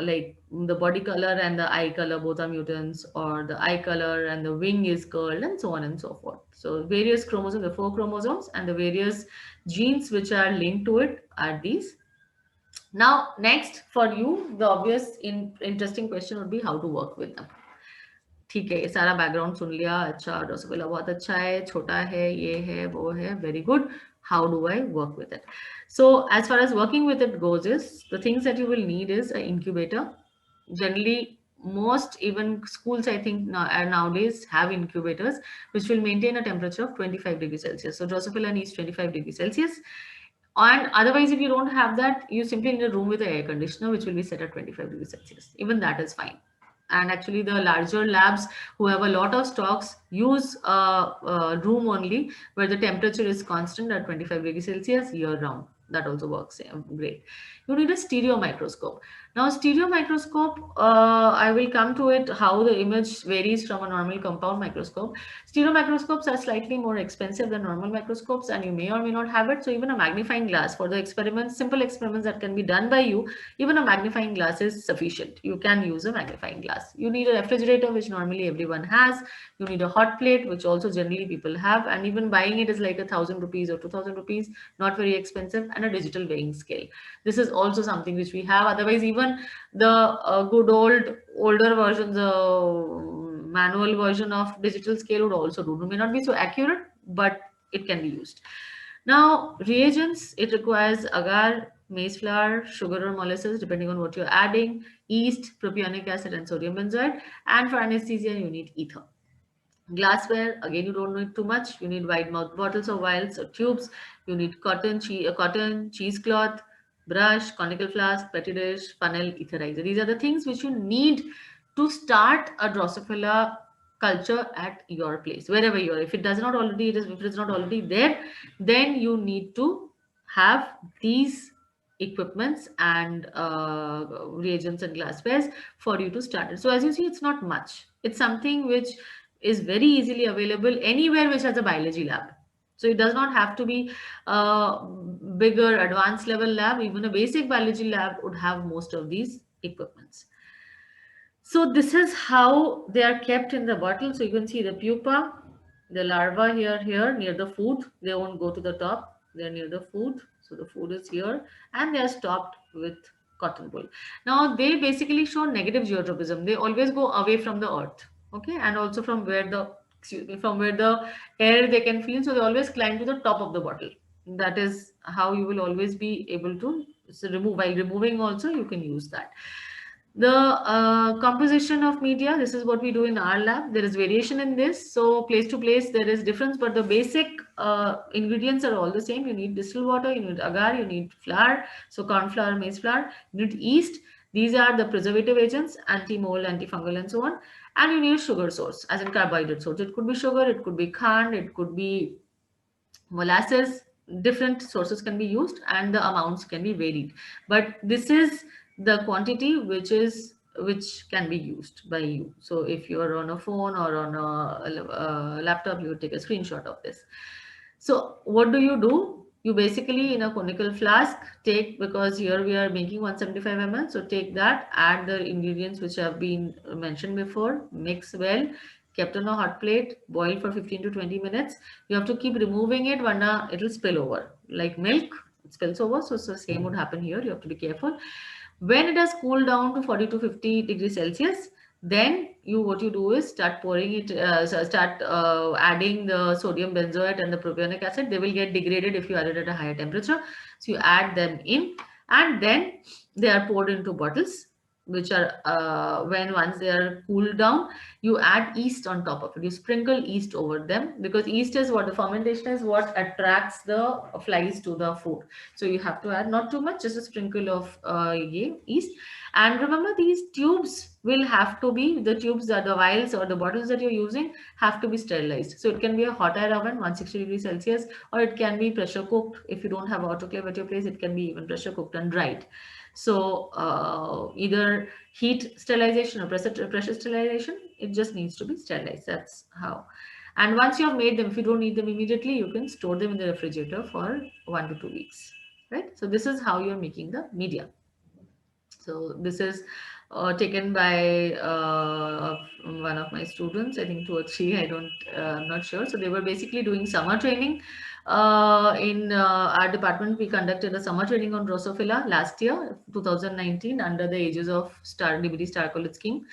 like the body color and the eye color both are mutants, or the eye color and the wing is curled, and so on and so forth. So various chromosomes, the 4 chromosomes, and the various genes which are linked to it are these. Now, next for you, the obvious interesting question would be how to work with them. ठीक है, ये सारा background सुन लिया, अच्छा Drosophila बहुत अच्छा है, छोटा है, ये है, वो है, very good. How do I work with it? So as far as working with it goes is, the things that you will need is an incubator. Generally, most even schools, I think nowadays have incubators which will maintain a temperature of 25 degrees Celsius. So Drosophila needs 25 degrees Celsius. And otherwise, if you don't have that, you simply need a room with an air conditioner which will be set at 25 degrees Celsius. Even that is fine. And actually the larger labs who have a lot of stocks use a room only where the temperature is constant at 25 degrees Celsius year round. That also works great. You need a stereo microscope. Now, stereo microscope, I will come to it, how the image varies from a normal compound microscope. Stereo microscopes are slightly more expensive than normal microscopes, and you may or may not have it. So even a magnifying glass for the experiments, simple experiments that can be done by you, even a magnifying glass is sufficient. You can use a magnifying glass. You need a refrigerator, which normally everyone has. You need a hot plate, which also generally people have. And even buying it is like 1,000 rupees or 2,000 rupees, not very expensive, and a digital weighing scale. This is also something which we have. Otherwise, even the good older versions, manual version of digital scale would also do. It may not be so accurate, but it can be used. Now, reagents, it requires agar, maize flour, sugar or molasses, depending on what you're adding, yeast, propionic acid, and sodium benzoate. And for anesthesia, you need ether. Glassware, again, you don't need too much. You need wide mouth bottles or vials or tubes. You need cotton, cheesecloth, brush, conical flask, petri dish, funnel, etherizer. These are the things which you need to start a Drosophila culture at your place, wherever you are. If it does not already, if it is not already there, then you need to have these equipments and reagents and glasswares for you to start it. So as you see, it's not much. It's something which is very easily available anywhere which has a biology lab. So it does not have to be a bigger advanced level lab. Even a basic biology lab would have most of these equipments. So this is how they are kept in the bottle. So you can see the pupa, the larva here near the food. They won't go to the top. They're near the food. So the food is here and they are stopped with cotton wool. Now they basically show negative geotropism. They always go away from the earth. Okay, and also from where the air they can feel, so they always climb to the top of the bottle. That is how you will always be able to remove. While removing also, you can use that. The composition of media, this is what we do in our lab. There is variation in this, so place to place there is difference, but the basic ingredients are all the same. You need distilled water, you need agar, you need flour, so corn flour, maize flour, you need yeast. These are the preservative agents, anti-mold, antifungal, and so on. And you need sugar source, as in carbohydrate source. It could be sugar, it could be khand, it could be molasses. Different sources can be used and the amounts can be varied, but this is the quantity which can be used by you. So if you're on a phone or on a laptop, you would take a screenshot of this. So what do? You basically, in a conical flask, take, because here we are making 175 ml, so take that, add the ingredients which have been mentioned before, mix well, kept on a hot plate, boil for 15 to 20 minutes. You have to keep removing it, varna it will spill over. Like milk, it spills over, so the same would happen here. You have to be careful. When it has cooled down to 40 to 50 degrees Celsius, then what you do is start pouring it, start adding the sodium benzoate and the propionic acid. They will get degraded if you add it at a higher temperature. So you add them in, and then they are poured into bottles, which are once they are cooled down, you add yeast on top of it. You sprinkle yeast over them, because yeast is what the fermentation is, what attracts the flies to the food. So you have to add not too much, just a sprinkle of yeast. And remember, these tubes will have to be, the tubes, that the vials or the bottles that you're using have to be sterilized. So it can be a hot air oven, 160 degrees Celsius, or it can be pressure cooked. If you don't have autoclave at your place, it can be even pressure cooked and dried. So either heat sterilization or pressure sterilization, it just needs to be sterilized. That's how. And once you have made them, if you don't need them immediately, you can store them in the refrigerator for 1 to 2 weeks, right? So this is how you're making the media. So this is taken by one of my students, I think 2 or 3, I'm not sure. So they were basically doing summer training. In our department, we conducted a summer training on Drosophila last year, 2019, under the Ages of DBT Star College scheme.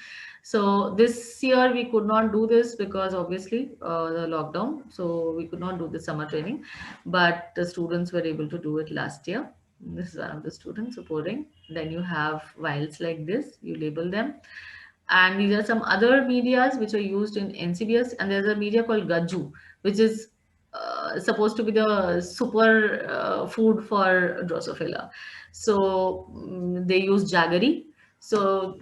So this year we could not do this because obviously the lockdown. So we could not do the summer training, but the students were able to do it last year. This is one of the students supporting. Then you have vials like this, you label them. And these are some other medias which are used in NCBS. And there's a media called Gaju, which is supposed to be the super food for Drosophila. So they use jaggery. So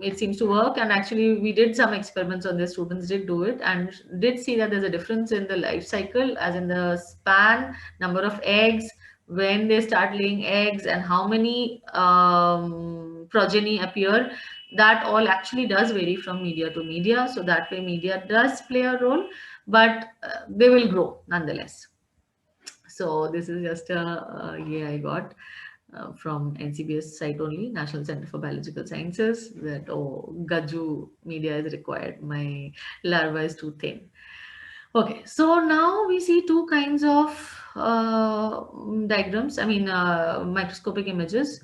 it seems to work. And actually we did some experiments on this. Students did do it and did see that there's a difference in the life cycle, as in the span, number of eggs, when they start laying eggs, and how many progeny appear. That all actually does vary from media to media. So that way media does play a role, but they will grow nonetheless. So this is just a I got from NCBS site only, National Center for Biological Sciences, that Gaju media is required. My larva is too thin. Okay, so now we see two kinds of diagrams, microscopic images.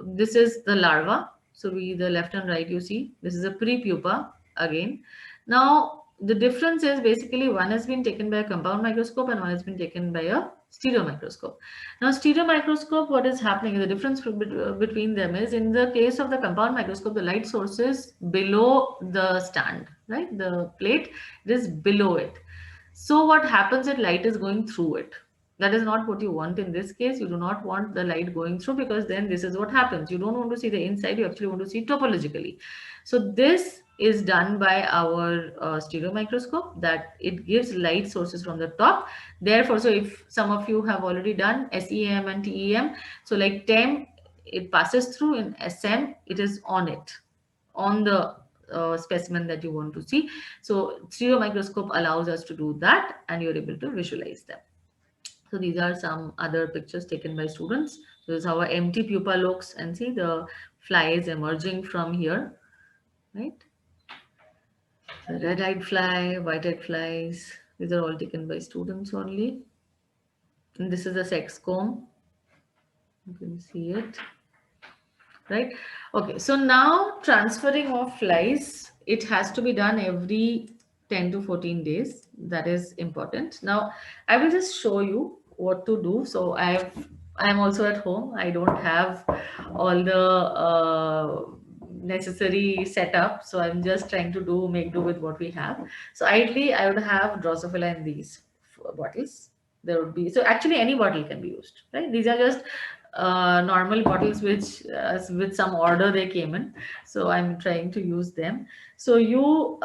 This is the larva. So the left and right, you see, this is a pre-pupa again. Now, the difference is basically one has been taken by a compound microscope and one has been taken by a stereo microscope. Now, stereo microscope, what is happening, the difference between them is, in the case of the compound microscope, the light source is below the stand, right? The plate, it is below it. So what happens is light is going through it. That is not what you want in this case. You do not want the light going through, because then this is what happens. You don't want to see the inside, you actually want to see topologically. So this is done by our stereo microscope, that it gives light sources from the top. Therefore, so if some of you have already done SEM and TEM, so like TEM, it passes through, in SM, it is on it, on the specimen that you want to see. So stereo microscope allows us to do that, and you're able to visualize them. So these are some other pictures taken by students. So this is how an empty pupa looks, and see the flies emerging from here, right? Red-eyed fly, white-eyed flies, these are all taken by students only. And this is a sex comb. You can see it, right? Okay, so now transferring of flies, it has to be done every 10 to 14 days. That is important. Now, I will just show you what to do. So I'm also at home. I don't have all the necessary setup. So I'm just trying to make do with what we have. So ideally, I would have Drosophila in these bottles. There would be, so actually any bottle can be used, right? These are just normal bottles which with some order they came in. So I'm trying to use them. So you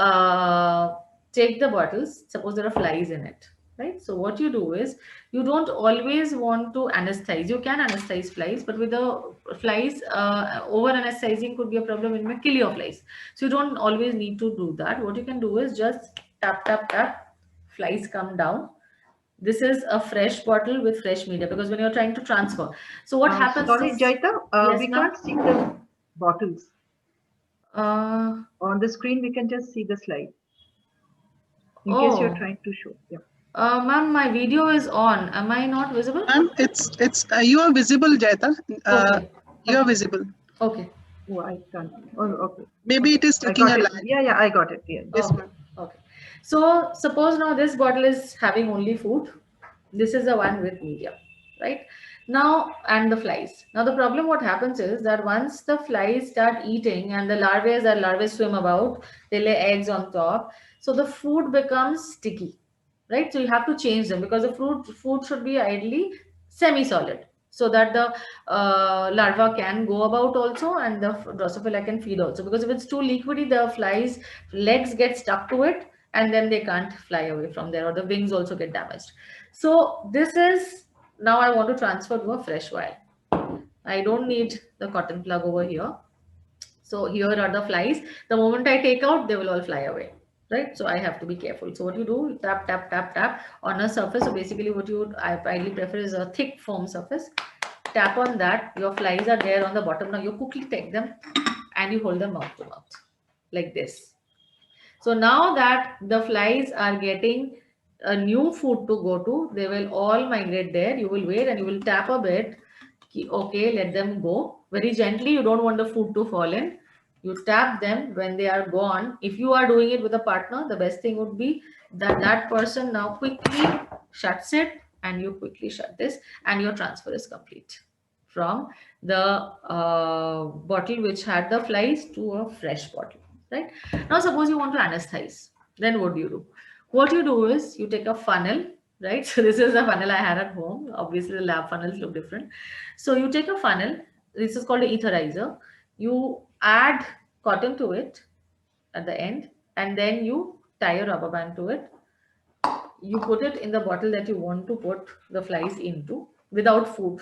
take the bottles, suppose there are flies in it, right? So what you do is, you don't always want to anesthetize. You can anesthetize flies, but with the flies, over anesthetizing could be a problem and may kill your flies. So you don't always need to do that. What you can do is just tap, tap, tap, flies come down. This is a fresh bottle with fresh media, because when you're trying to transfer. So what happens Sorry, is, Jaita, yes, we ma'am? can't see the bottles. Uh, On the screen, we can just see the slide. In case you're oh, trying to show. Yeah. ma'am, my video is on. Am I not visible? Ma'am, it's you are visible, Jaita. Okay. You are Okay. visible. Okay. Oh, I can't. Oh, okay. Maybe it is I taking got a it. lag. Yeah, I got it. Yeah. Yes, Okay. ma'am. Okay. So suppose now this bottle is having only food. This is the one with media, right? Now, and the flies. Now the problem what happens is that once the flies start eating and the larvae swim about, they lay eggs on top. So the food becomes sticky, right? So you have to change them, because the food should be ideally semi-solid, so that the larva can go about also, and the Drosophila can feed also. Because if it's too liquidy, the flies legs get stuck to it, and then they can't fly away from there, or the wings also get damaged. So this is, now I want to transfer to a fresh vial. I don't need the cotton plug over here. So here are the flies. The moment I take out, they will all fly away, right? So I have to be careful. So what you do, tap, tap, tap, tap on a surface. So basically what I ideally prefer is a thick foam surface. Tap on that, your flies are there on the bottom. Now you quickly take them and you hold them mouth to mouth like this. So now that the flies are getting a new food to go to, they will all migrate there. You will wait and you will tap a bit. Okay, let them go. Very gently, you don't want the food to fall in. You tap them when they are gone. If you are doing it with a partner, the best thing would be that that person now quickly shuts it and you quickly shut this, and your transfer is complete from the bottle which had the flies to a fresh bottle, right? Now, suppose you want to anesthetize, then what do? What you do is you take a funnel, right? So this is the funnel I had at home. Obviously, the lab funnels look different. So you take a funnel. This is called an etherizer. You add cotton to it at the end, and then you tie a rubber band to it. You put it in the bottle that you want to put the flies into without food.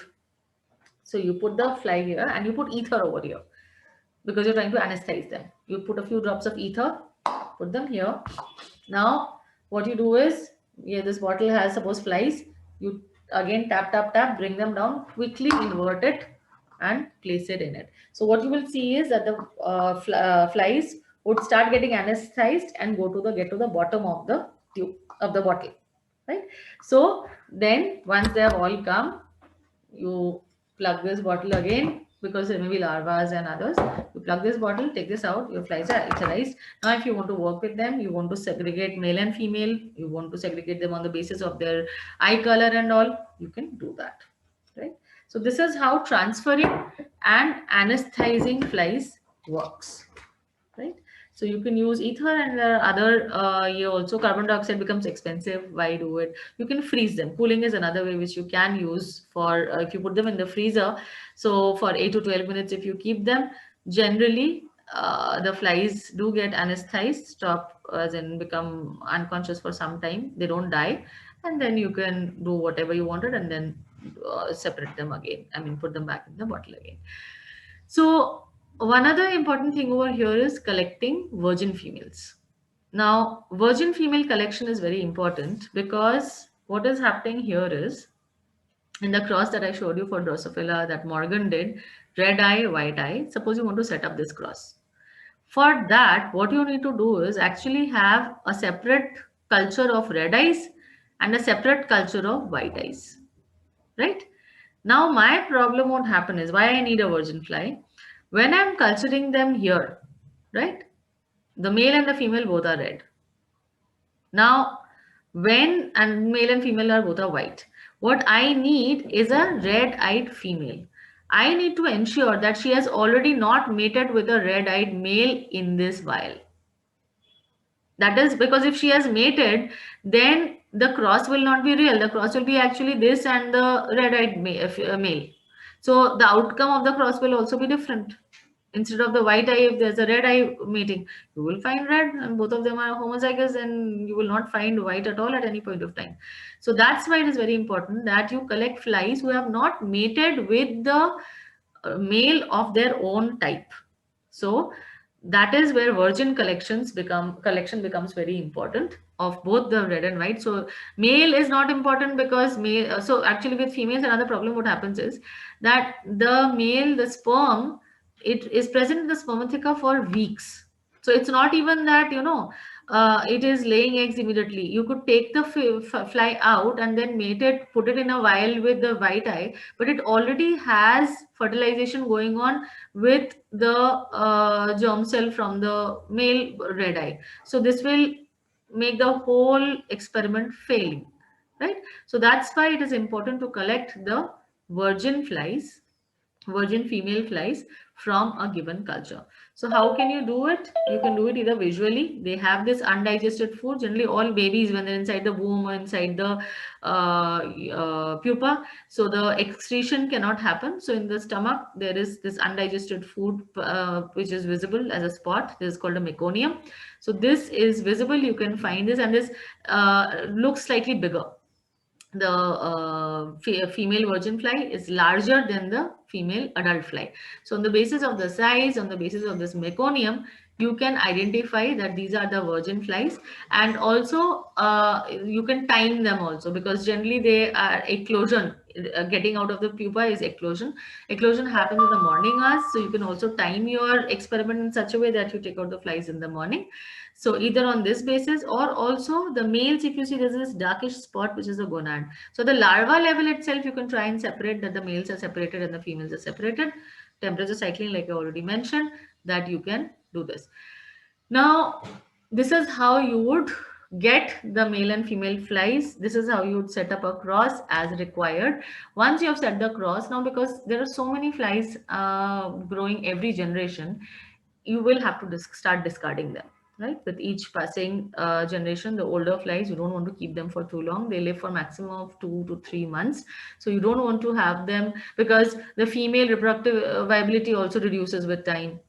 So you put the fly here and you put ether over here, because you're trying to anesthetize them. You put a few drops of ether, put them here. Now, what you do is, yeah, this bottle has suppose flies. You again tap, tap, tap, bring them down, quickly invert it and place it in it. So what you will see is that the flies would start getting anesthetized and get to the bottom of the tube of the bottle, right? So then once they have all come, you plug this bottle again, because there may be larvas and others. You plug this bottle, take this out, your flies are etherized. Now, if you want to work with them, you want to segregate male and female, you want to segregate them on the basis of their eye color and all, you can do that, right? So this is how transferring and anesthetizing flies works, right? So you can use ether, and there are other, you also carbon dioxide becomes expensive. Why do it? You can freeze them. Cooling is another way which you can use for, if you put them in the freezer. So for 8 to 12 minutes, if you keep them, generally the flies do get anesthetized, stop as in become unconscious for some time. They don't die. And then you can do whatever you wanted and then separate them again. I mean, put them back in the bottle again. So one other important thing over here is collecting virgin females. Now, virgin female collection is very important, because what is happening here is, in the cross that I showed you for Drosophila that Morgan did, red eye, white eye, suppose you want to set up this cross. For that, what you need to do is actually have a separate culture of red eyes and a separate culture of white eyes, right? Now, my problem won't happen is, why I need a virgin fly. When I'm culturing them here, right? The male and the female both are red. Now, and male and female are both are white. What I need is a red-eyed female. I need to ensure that she has already not mated with a red-eyed male in this vial. That is because if she has mated, then the cross will not be real. The cross will be actually this and the red-eyed male. So the outcome of the cross will also be different. Instead of the white eye, if there's a red eye mating, you will find red, and both of them are homozygous, and you will not find white at all at any point of time. So that's why it is very important that you collect flies who have not mated with the male of their own type. So that is where virgin collection becomes very important of both the red and white. So male is not important because male. So actually with females, another problem what happens is that the sperm, it is present in the spermatheca for weeks. So it's not even that, it is laying eggs immediately. You could take the fly out and then mate it, put it in a vial with the white eye, but it already has fertilization going on with the germ cell from the male red eye. So this will make the whole experiment failing, right? So that's why it is important to collect the virgin flies, virgin female flies from a given culture. So how can you do it? You can do it either visually. They have this undigested food. Generally, all babies, when they're inside the womb or inside the pupa, so the excretion cannot happen. So in the stomach, there is this undigested food which is visible as a spot. This is called a meconium. So this is visible. You can find this, and this looks slightly bigger. The female virgin fly is larger than the female adult fly. So on the basis of the size, on the basis of this meconium, you can identify that these are the virgin flies. And also you can time them also, because generally they are eclosion, getting out of the pupa is eclosion. Eclosion happens in the morning hours, so you can also time your experiment in such a way that you take out the flies in the morning. So either on this basis, or also the males, if you see there's this darkish spot which is a gonad. So the larva level itself, you can try and separate that the males are separated and the females are separated. Temperature cycling, like I already mentioned, that you can do this. Now, this is how you would get the male and female flies. This is how you would set up a cross as required. Once you have set the cross, now because there are so many flies growing every generation, you will have to start discarding them, right? With each passing generation, the older flies, you don't want to keep them for too long. They live for maximum of 2 to 3 months. So you don't want to have them, because the female reproductive viability also reduces with time.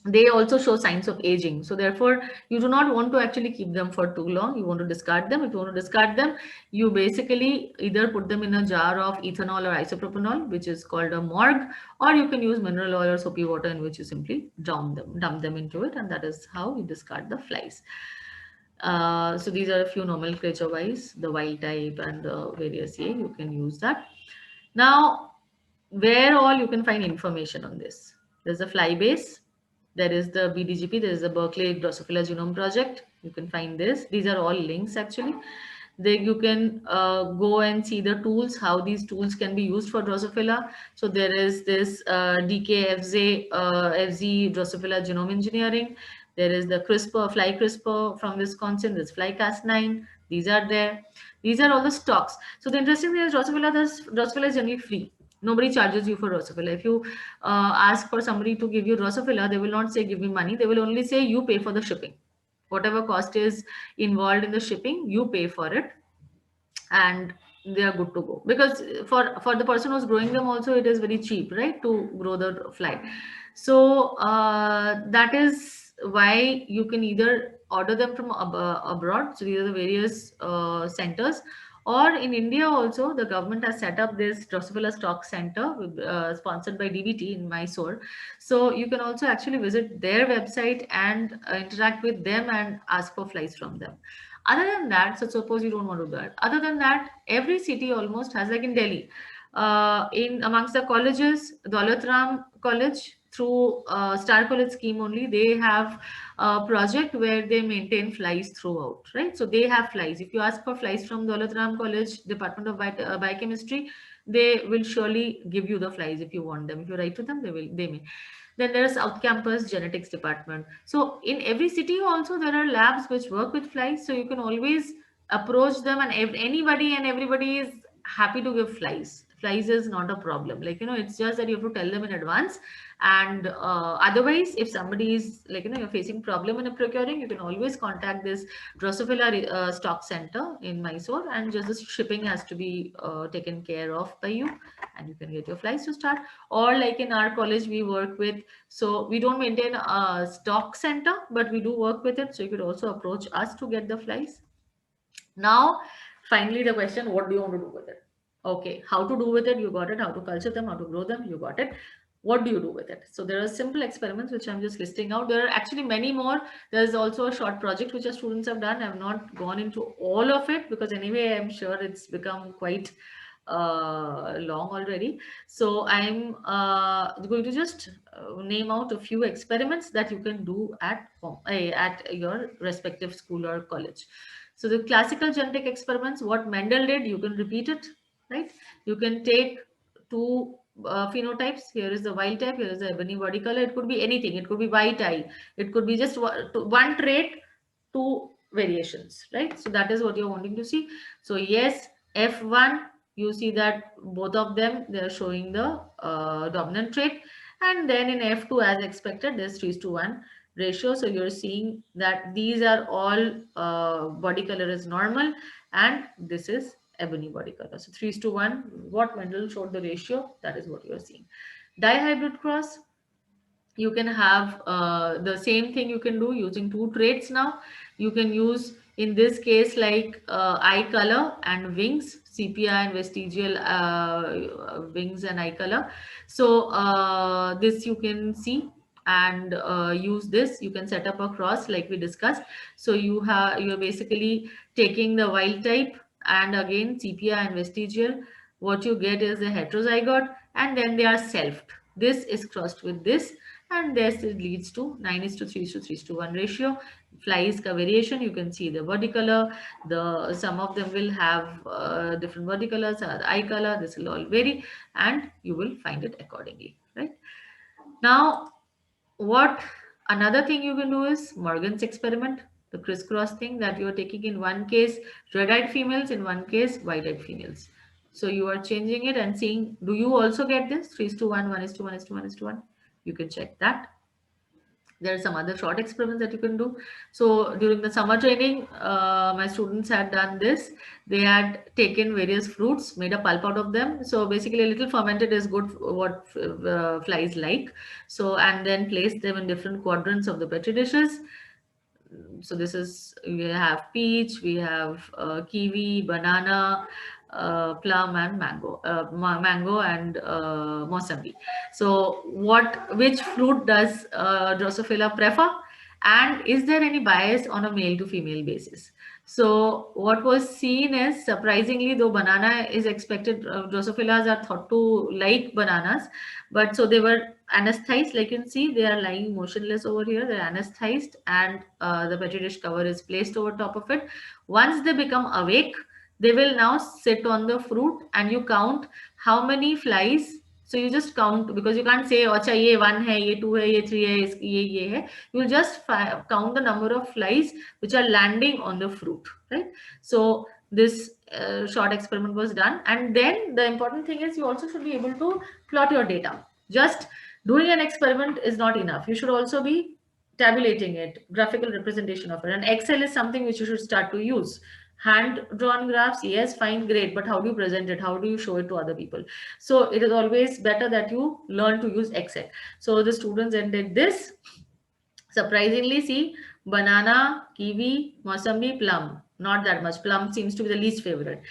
They also show signs of aging. So therefore, you do not want to actually keep them for too long. You want to discard them. If you want to discard them, you basically either put them in a jar of ethanol or isopropanol, which is called a morgue, or you can use mineral oil or soapy water in which you simply dump them into it, and that is how you discard the flies. So these are a few nomenclature wise, the wild type and the various you can use that. Now, where all you can find information on this? There's a fly base. There is the BDGP, there is the Berkeley Drosophila Genome Project. You can find this. These are all links actually. There you can go and see the tools, how these tools can be used for Drosophila. So there is this DKFZ FZ Drosophila Genome Engineering. There is the CRISPR, Fly CRISPR from Wisconsin. There's FlyCast9. These are there. These are all the stocks. So the interesting thing is Drosophila is generally free. Nobody charges you for Drosophila. If you ask for somebody to give you Drosophila, they will not say give me money. They will only say you pay for the shipping. Whatever cost is involved in the shipping, you pay for it, and they are good to go. Because for the person who's growing them also, it is very cheap, right, to grow the fly. So that is why you can either order them from abroad. So these are the various centers. Or in India also, the government has set up this Drosophila Stock Center sponsored by DBT in Mysore. So you can also actually visit their website and interact with them and ask for flies from them. Other than that, so suppose you don't want to do that. Other than that, every city almost has, like in Delhi, in amongst the colleges, Daulat Ram College, through Star College scheme only, they have a project where they maintain flies throughout, right? So they have flies. If you ask for flies from Daulat Ram College, Department of Biochemistry, they will surely give you the flies if you want them. If you write to them, they may. Then there is South Campus Genetics Department. So in every city also there are labs which work with flies. So you can always approach them, and anybody and everybody is happy to give flies flies is not a problem. Like, it's just that you have to tell them in advance. And otherwise, if somebody is like, you're facing problem in procuring, you can always contact this Drosophila stock center in Mysore, and just the shipping has to be taken care of by you, and you can get your flies to start. Or like in our college, we work with, so we don't maintain a stock center, but we do work with it. So you could also approach us to get the flies. Now, finally, the question, what do you want to do with it? Okay, how to do with it, you got it. How to culture them, how to grow them, you got it. What do you do with it? So there are simple experiments which I'm just listing out. There are actually many more. There's also a short project which our students have done. I've not gone into all of it because anyway, I'm sure it's become quite long already. So I'm going to just name out a few experiments that you can do at your respective school or college. So the classical genetic experiments, what Mendel did, you can repeat it, right? You can take two phenotypes. Here is the wild type, here is the ebony body color. It could be anything. It could be white eye. It could be just one trait, two variations, right? So that is what you're wanting to see. So yes, F1, you see that both of them, they're showing the dominant trait. And then in F2, as expected, there's 3:1 ratio. So you're seeing that these are all body color is normal, and this is ebony body color. So 3:1, what Mendel showed the ratio, that is what you're seeing. Dihybrid cross, you can have the same thing you can do using two traits now. You can use, in this case, like eye color and wings, sepia and vestigial wings and eye color. So this you can see and use this. You can set up a cross like we discussed. So you're basically taking the wild type and again sepia and vestigial. What you get is the heterozygote, and then they are selfed. This is crossed with this, and this leads to 9:3:3:1 ratio. Flies ka variation, you can see the body color. Some of them will have different body colors, eye color. This will all vary, and you will find it accordingly, right? Now, what another thing you can do is Morgan's experiment, the crisscross thing, that you are taking in one case red-eyed females, in one case white-eyed females. So you are changing it and seeing, do you also get this 3:1, 1:1, 1:1? You can check that. There are some other short experiments that you can do. So during the summer training, my students had done this. They had taken various fruits, made a pulp out of them. So basically a little fermented is good, what flies like. So, and then placed them in different quadrants of the petri dishes. So this is, we have peach, we have kiwi, banana, plum and mango, mango and mosambi. So which fruit does Drosophila prefer? And is there any bias on a male to female basis? So what was seen is, surprisingly, though banana is expected, Drosophilas are thought to like bananas, but so they were anesthetized. Like you can see, they are lying motionless over here. They're anesthetized, and the petri dish cover is placed over top of it. Once they become awake, they will now sit on the fruit, and you count how many flies. So you just count, because you can't say, "Acha, ye 1 hai, ye 2 hai, ye 3 hai, ye hai." You will just count the number of flies which are landing on the fruit, right? So this short experiment was done, and then the important thing is you also should be able to plot your data. Just doing an experiment is not enough. You should also be tabulating it, graphical representation of it. And Excel is something which you should start to use. Hand drawn graphs, yes, fine, great, but how do you present it? How do you show it to other people? So it is always better that you learn to use Excel. So the students then did this. Surprisingly, see, banana, kiwi, mosambi, plum. Not that much. Plum seems to be the least favorite.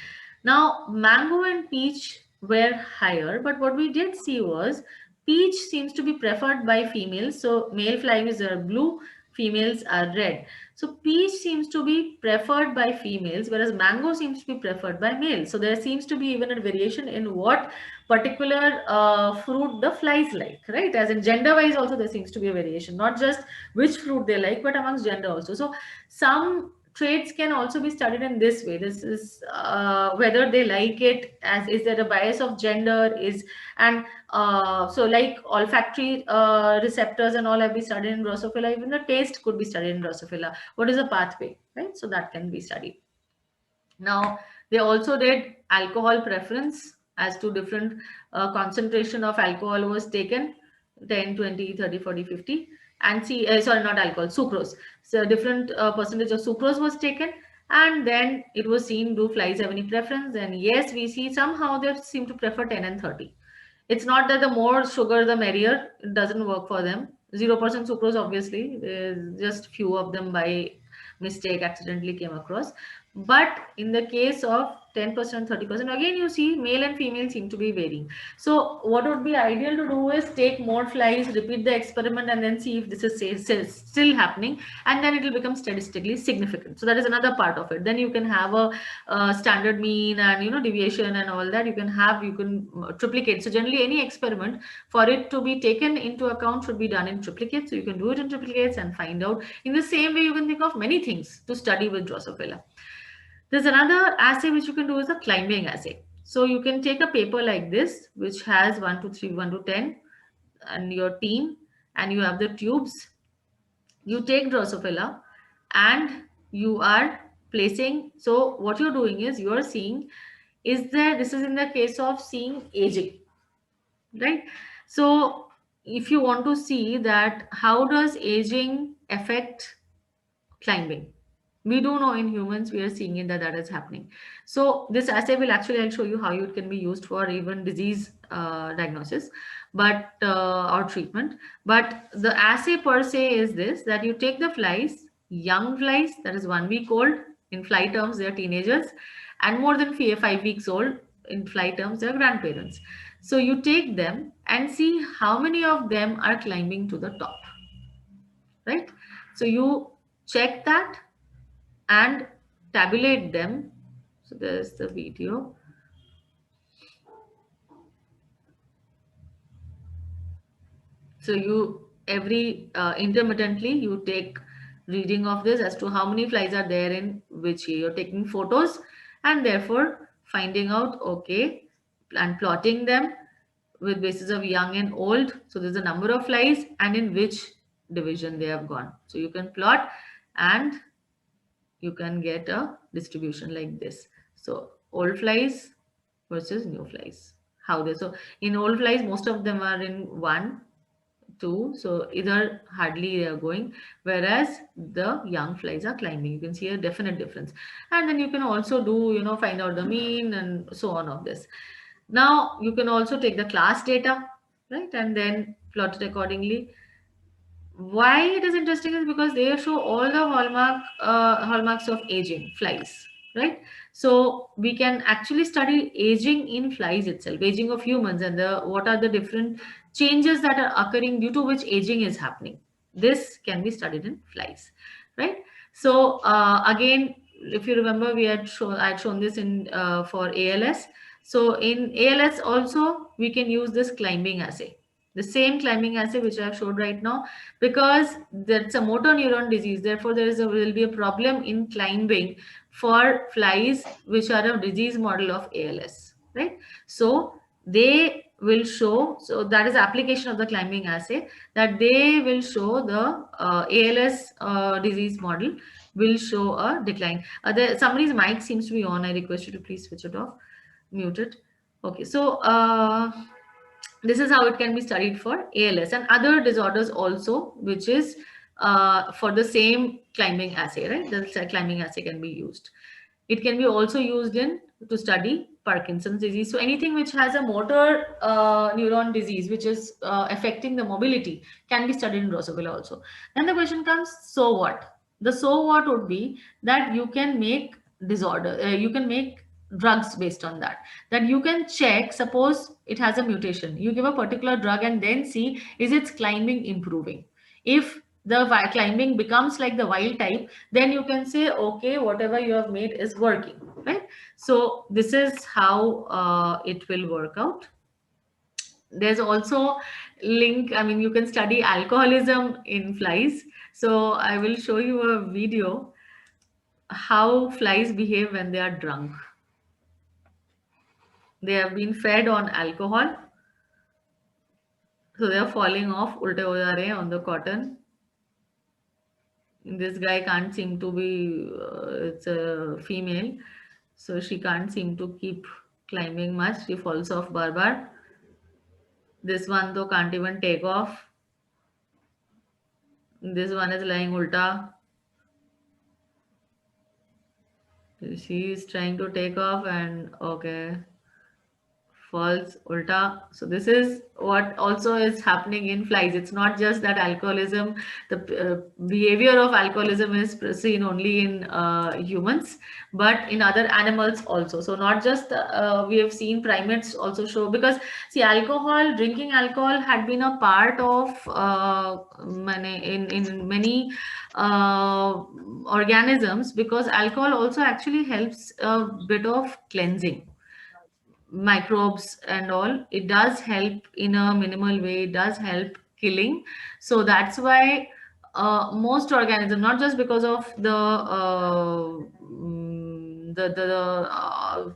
Now, mango and peach were higher, but what we did see was peach seems to be preferred by females. So male flies are blue, females are red. So peach seems to be preferred by females, whereas mango seems to be preferred by males. So there seems to be even a variation in what particular fruit the flies like, right? As in gender wise also there seems to be a variation, not just which fruit they like, but amongst gender also. So some traits can also be studied in this way. This is whether they like it, as is there a bias of gender, is, and so like olfactory receptors and all have been studied in Drosophila. Even the taste could be studied in Drosophila. What is the pathway, right? So that can be studied. Now they also did alcohol preference. as to different concentration of alcohol was taken, 10, 20, 30, 40, 50, and see, sorry, not alcohol, sucrose. So different percentage of sucrose was taken, and then it was seen, do flies have any preference? And yes, we see somehow they seem to prefer 10 and 30. It's not that the more sugar the merrier, it doesn't work for them. 0% sucrose, obviously, there's just few of them by mistake accidentally came across. But in the case of 10%, 30%, again you see male and female seem to be varying. So what would be ideal to do is take more flies, repeat the experiment, and then see if this is still happening, and then it will become statistically significant. So that is another part of it. Then you can have a standard mean and deviation and all that. You can triplicate. So generally any experiment, for it to be taken into account, should be done in triplicate. So you can do it in triplicates and find out. In the same way, you can think of many things to study with Drosophila. There's another assay which you can do is a climbing assay. So you can take a paper like this, which has 1 to 3, 1 to 10, and your team, and you have the tubes. You take Drosophila and you are placing. So what you're doing is you are seeing, this is in the case of seeing aging, right? So if you want to see that how does aging affect climbing, we do know in humans we are seeing it that is happening. So this assay will actually, I'll show you how it can be used for even disease diagnosis, but or treatment. But the assay per se is this, that you take the flies, young flies, that is 1 week old, in fly terms they are teenagers, and more than 5 weeks old, in fly terms they are grandparents. So you take them and see how many of them are climbing to the top, right? So you check that and tabulate them. So there's the video. So you intermittently you take reading of this as to how many flies are there in which year. You're taking photos and therefore finding out, okay, and plotting them with basis of young and old. So there's a number of flies and in which division they have gone. So you can plot and you can get a distribution like this. So old flies versus new flies. How they, so in old flies, most of them are in 1, 2, so either hardly they are going, whereas the young flies are climbing. You can see a definite difference. And then you can also do, find out the mean and so on of this. Now you can also take the class data, right, and then plot it accordingly. Why it is interesting is because they show all the hallmarks of aging flies, right? So we can actually study aging in flies itself, aging of humans, and what are the different changes that are occurring due to which aging is happening. This can be studied in flies, right? So again, if you remember, I had shown this in for ALS. So in ALS also we can use this climbing assay, the same climbing assay which I have showed right now, because that's a motor neuron disease. Therefore, will be a problem in climbing for flies which are a disease model of ALS, right? So they will show, so that is application of the climbing assay, that they will show the ALS disease model will show a decline. Somebody's mic seems to be on. I request you to please switch it off, mute it. Okay, so this is how it can be studied for ALS and other disorders also, which is for the same climbing assay, right? The climbing assay can be used. It can be also used to study Parkinson's disease. So anything which has a motor neuron disease, which is affecting the mobility, can be studied in Drosophila also. Then the question comes, so what? The so what would be that you can make you can make drugs based on that you can check. Suppose it has a mutation, you give a particular drug and then see, is its climbing improving? If the climbing becomes like the wild type, then you can say, okay, whatever you have made is working, right? So this is how it will work out. There's also link, I mean, you can study alcoholism in flies. So I will show you a video how flies behave when they are drunk. They have been fed on alcohol, so they are falling off, ulte ho ja rahe hain on the cotton. This guy can't seem to be, it's a female, so she can't seem to keep climbing much. He falls off bar. This one though can't even take off. This one is lying ulta. She is trying to take off and okay, falls ulta. So this is what also is happening in flies. It's not just that alcoholism, the behavior of alcoholism is seen only in humans, but in other animals also. So not just we have seen primates also show, because see, drinking alcohol had been a part of in many organisms, because alcohol also actually helps a bit of cleansing microbes and all. It does help in a minimal way, it does help killing. So that's why most organisms, not just because of the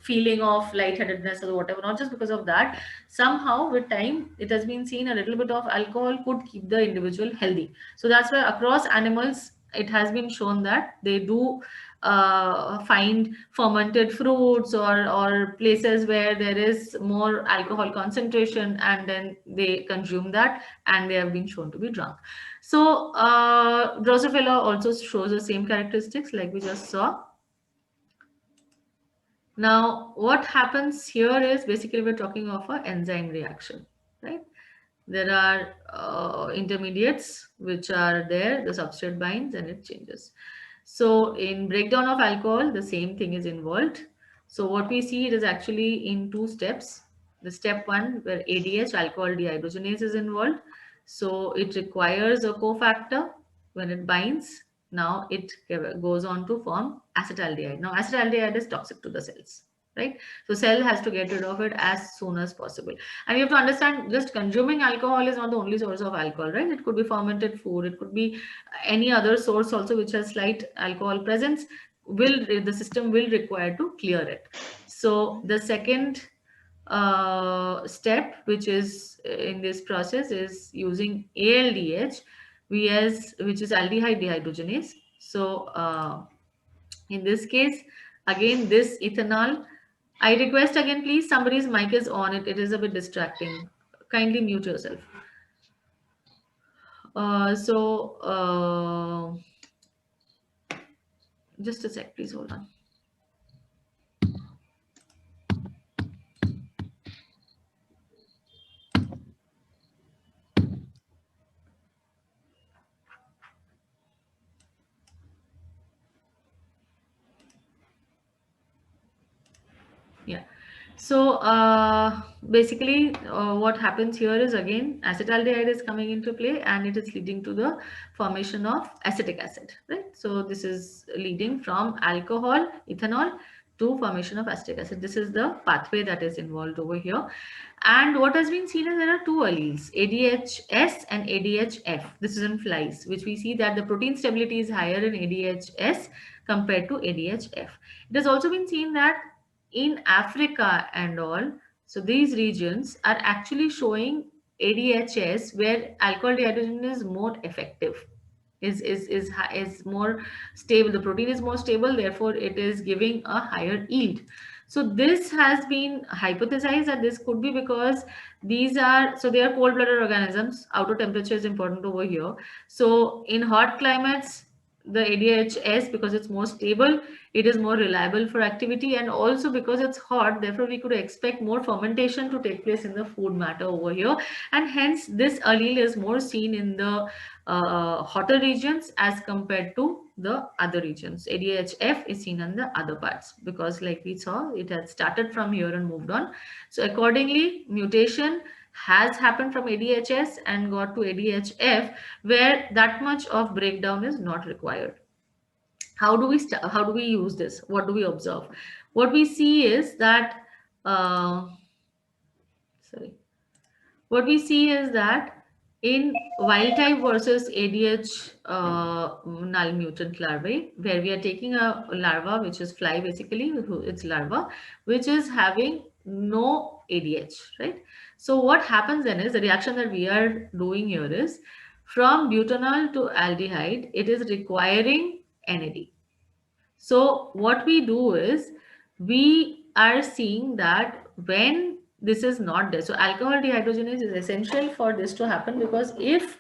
feeling of lightheadedness or whatever, not just because of that, somehow with time it has been seen a little bit of alcohol could keep the individual healthy. So that's why across animals it has been shown that they do find fermented fruits or places where there is more alcohol concentration, and then they consume that and they have been shown to be drunk. So Drosophila also shows the same characteristics like we just saw. Now what happens here is basically we're talking of an enzyme reaction, right? There are intermediates which are there, the substrate binds and it changes. So in breakdown of alcohol, the same thing is involved. So what we see, it is actually in two steps. The step one where ADH, alcohol dehydrogenase, is involved. So it requires a cofactor. When it binds, now it goes on to form acetaldehyde. Now acetaldehyde is toxic to the cells, right? So cell has to get rid of it as soon as possible. And you have to understand, just consuming alcohol is not the only source of alcohol, right? It could be fermented food, it could be any other source also which has slight alcohol presence. The system will require to clear it. So the second step which is in this process is using ALDH, which is aldehyde dehydrogenase. So in this case, again, this ethanol, I request again, please, somebody's mic is on. It is a bit distracting. Kindly mute yourself. Just a sec, please hold on. Yeah. So basically what happens here is, again, acetaldehyde is coming into play and it is leading to the formation of acetic acid, right? So this is leading from alcohol, ethanol, to formation of acetic acid. This is the pathway that is involved over here. And what has been seen is there are two alleles, ADHS and ADHF. This is in flies, which we see that the protein stability is higher in ADHS compared to ADHF. It has also been seen that in Africa and all, so these regions are actually showing ADHS, where alcohol dehydrogenase is more effective, is more stable. The protein is more stable, therefore it is giving a higher yield. So this has been hypothesized that this could be because they are cold-blooded organisms. Outer temperature is important over here. So in hot climates, the ADHS, because it's more stable, it is more reliable for activity, and also because it's hot, therefore we could expect more fermentation to take place in the food matter over here, and hence this allele is more seen in the hotter regions as compared to the other regions. ADHF is seen in the other parts because, like we saw, it had started from here and moved on. So accordingly, mutation has happened from ADHS and got to ADHF, where that much of breakdown is not required. How do we use this? What do we observe? What we see is that what we see is that in wild type versus ADH null mutant larvae, where we are taking a larva which is fly, basically it's larva which is having no ADH, right? So what happens then is, the reaction that we are doing here is, from butanol to aldehyde, it is requiring NAD. So what we do is, we are seeing that when this is not there, so alcohol dehydrogenase is essential for this to happen, because if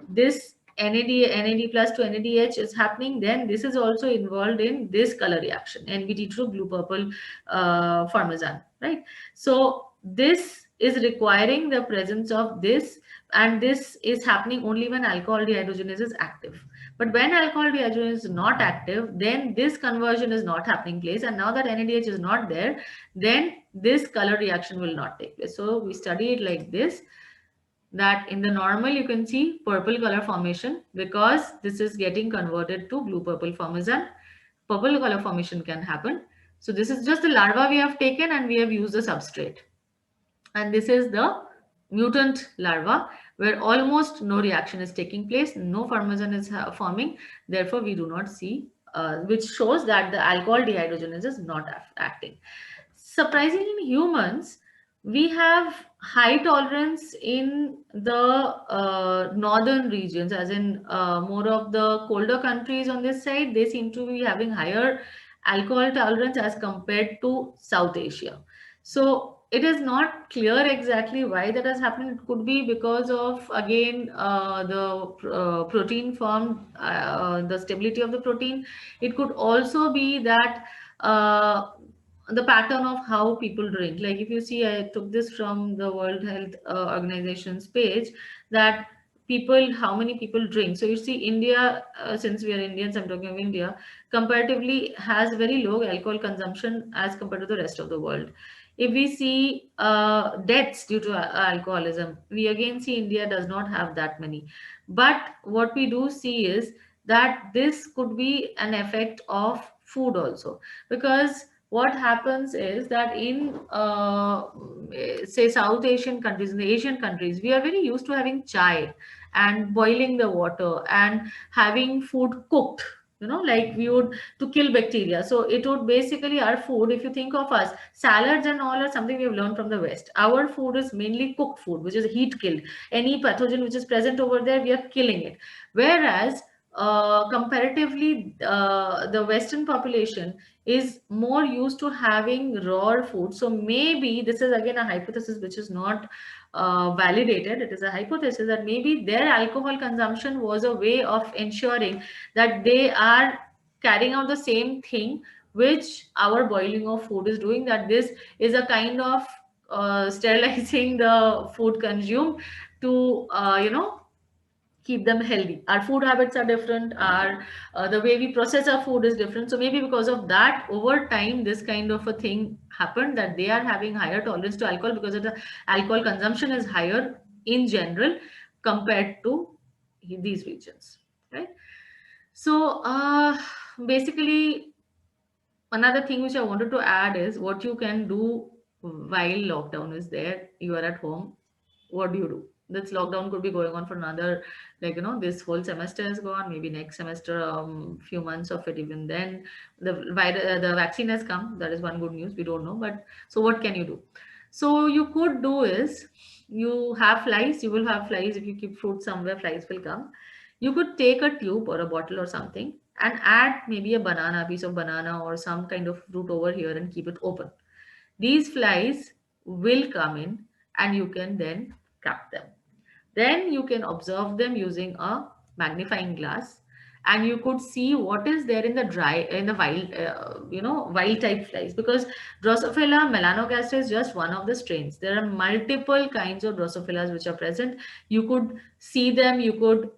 this NAD plus to NADH is happening, then this is also involved in this color reaction, NBT2 blue purple formation, right? So this is requiring the presence of this, and this is happening only when alcohol dehydrogenase is active. But when alcohol dehydrogenase is not active, then this conversion is not happening place, and now that NADH is not there, then this color reaction will not take place. So we study it like this, that in the normal you can see purple color formation because this is getting converted to blue purple formation. Purple color formation can happen. So this is just the larva we have taken and we have used the substrate. And this is the mutant larva where almost no reaction is taking place, no formation is forming. Therefore, we do not see, which shows that the alcohol dehydrogenase is not acting. Surprisingly, in humans, we have high tolerance in the northern regions, as in more of the colder countries on this side, they seem to be having higher alcohol tolerance as compared to South Asia. So it is not clear exactly why that has happened. It could be because of, again, the protein formed, the stability of the protein. It could also be that the pattern of how people drink. Like if you see, I took this from the World Health Organization's page, that people, how many people drink. So you see India, since we are Indians, I'm talking of India, comparatively has very low alcohol consumption as compared to the rest of the world. If we see deaths due to alcoholism, we again see India does not have that many. But what we do see is that this could be an effect of food also, because what happens is that in say South Asian countries, in the Asian countries, we are very used to having chai and boiling the water and having food cooked, you know, like we would, to kill bacteria. So it would basically, our food, if you think of us, salads and all are something we've learned from the West. Our food is mainly cooked food, which is heat killed. Any pathogen which is present over there, we are killing it. Whereas comparatively, the Western population is more used to having raw food. So maybe this is again a hypothesis which is not validated. It is a hypothesis that maybe their alcohol consumption was a way of ensuring that they are carrying out the same thing which our boiling of food is doing, that this is a kind of sterilizing the food consumed to keep them healthy. Our food habits are different, our the way we process our food is different. So maybe because of that, over time this kind of a thing happened, that they are having higher tolerance to alcohol because of the alcohol consumption is higher in general compared to these regions, right? So basically, another thing which I wanted to add is what you can do while lockdown is there. You are at home. What do you do? This lockdown could be going on for another, like, this whole semester is gone. Maybe next semester, few months of it. Even then, the vaccine has come. That is one good news. We don't know, but so what can you do? So you could do is, you have flies. You will have flies if you keep fruit somewhere. Flies will come. You could take a tube or a bottle or something and add maybe a banana, piece of banana or some kind of fruit over here and keep it open. These flies will come in and you can then trap them. Then you can observe them using a magnifying glass and you could see what is there in the wild, wild type flies, because Drosophila melanogaster is just one of the strains. There are multiple kinds of Drosophilas which are present. You could see them, you could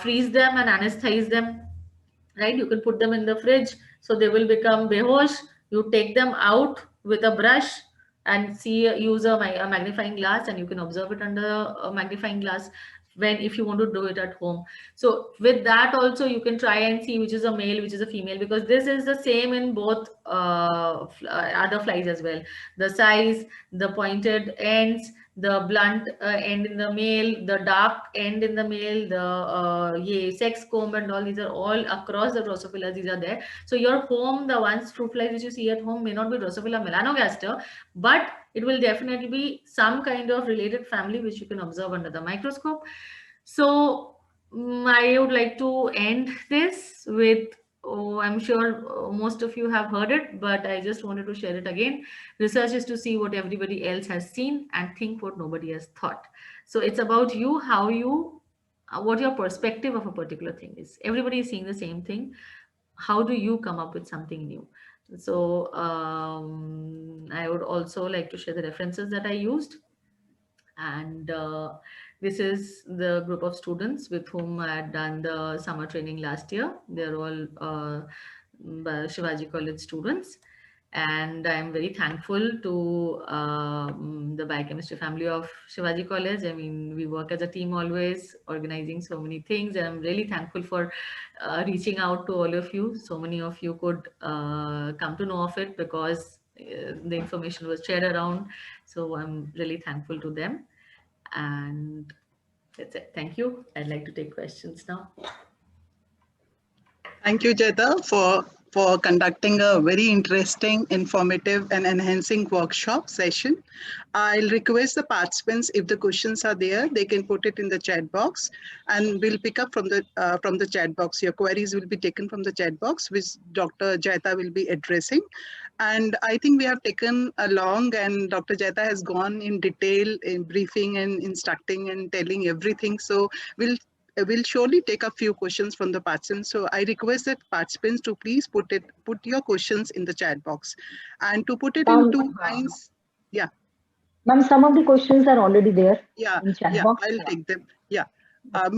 freeze them and anesthetize them, right? You can put them in the fridge, so they will become behosh. You take them out with a brush and use a magnifying glass, and you can observe it under a magnifying glass when, if you want to do it at home. So with that also you can try and see which is a male, which is a female, because this is the same in both other flies as well. The size, the pointed ends, the blunt end in the male, the dark end in the male, the sex comb and all, these are all across the Drosophila, these are there. So your home, the ones fruit flies which you see at home may not be Drosophila melanogaster, but it will definitely be some kind of related family which you can observe under the microscope. So I would like to end this with Oh, I'm sure most of you have heard it, but I just wanted to share it again. Research is to see what everybody else has seen and think what nobody has thought. So it's about you, how you, what your perspective of a particular thing is. Everybody is seeing the same thing. How do you come up with something new? So I would also like to share the references that I used. And this is the group of students with whom I had done the summer training last year. They're all Shivaji College students. And I'm very thankful to the biochemistry family of Shivaji College. I mean, we work as a team always, organizing so many things. And I'm really thankful for reaching out to all of you. So many of you could come to know of it because the information was shared around. So I'm really thankful to them. And that's it. Thank you. I'd like to take questions now. Thank you, Jeta, for conducting a very interesting, informative, and enhancing workshop session. I'll request the participants, if the questions are there, they can put it in the chat box, and we'll pick up from the chat box. Your queries will be taken from the chat box, which Dr. Jeta will be addressing. And I think we have taken a long, and Dr. Jeta has gone in detail in briefing and instructing and telling everything. So we'll surely take a few questions from the participants. So I request that participants to please put your questions in the chat box, and to put it in 2 lines. Yeah. Ma'am, some of the questions are already there. Yeah, in chat yeah, box. I'll take them. Yeah.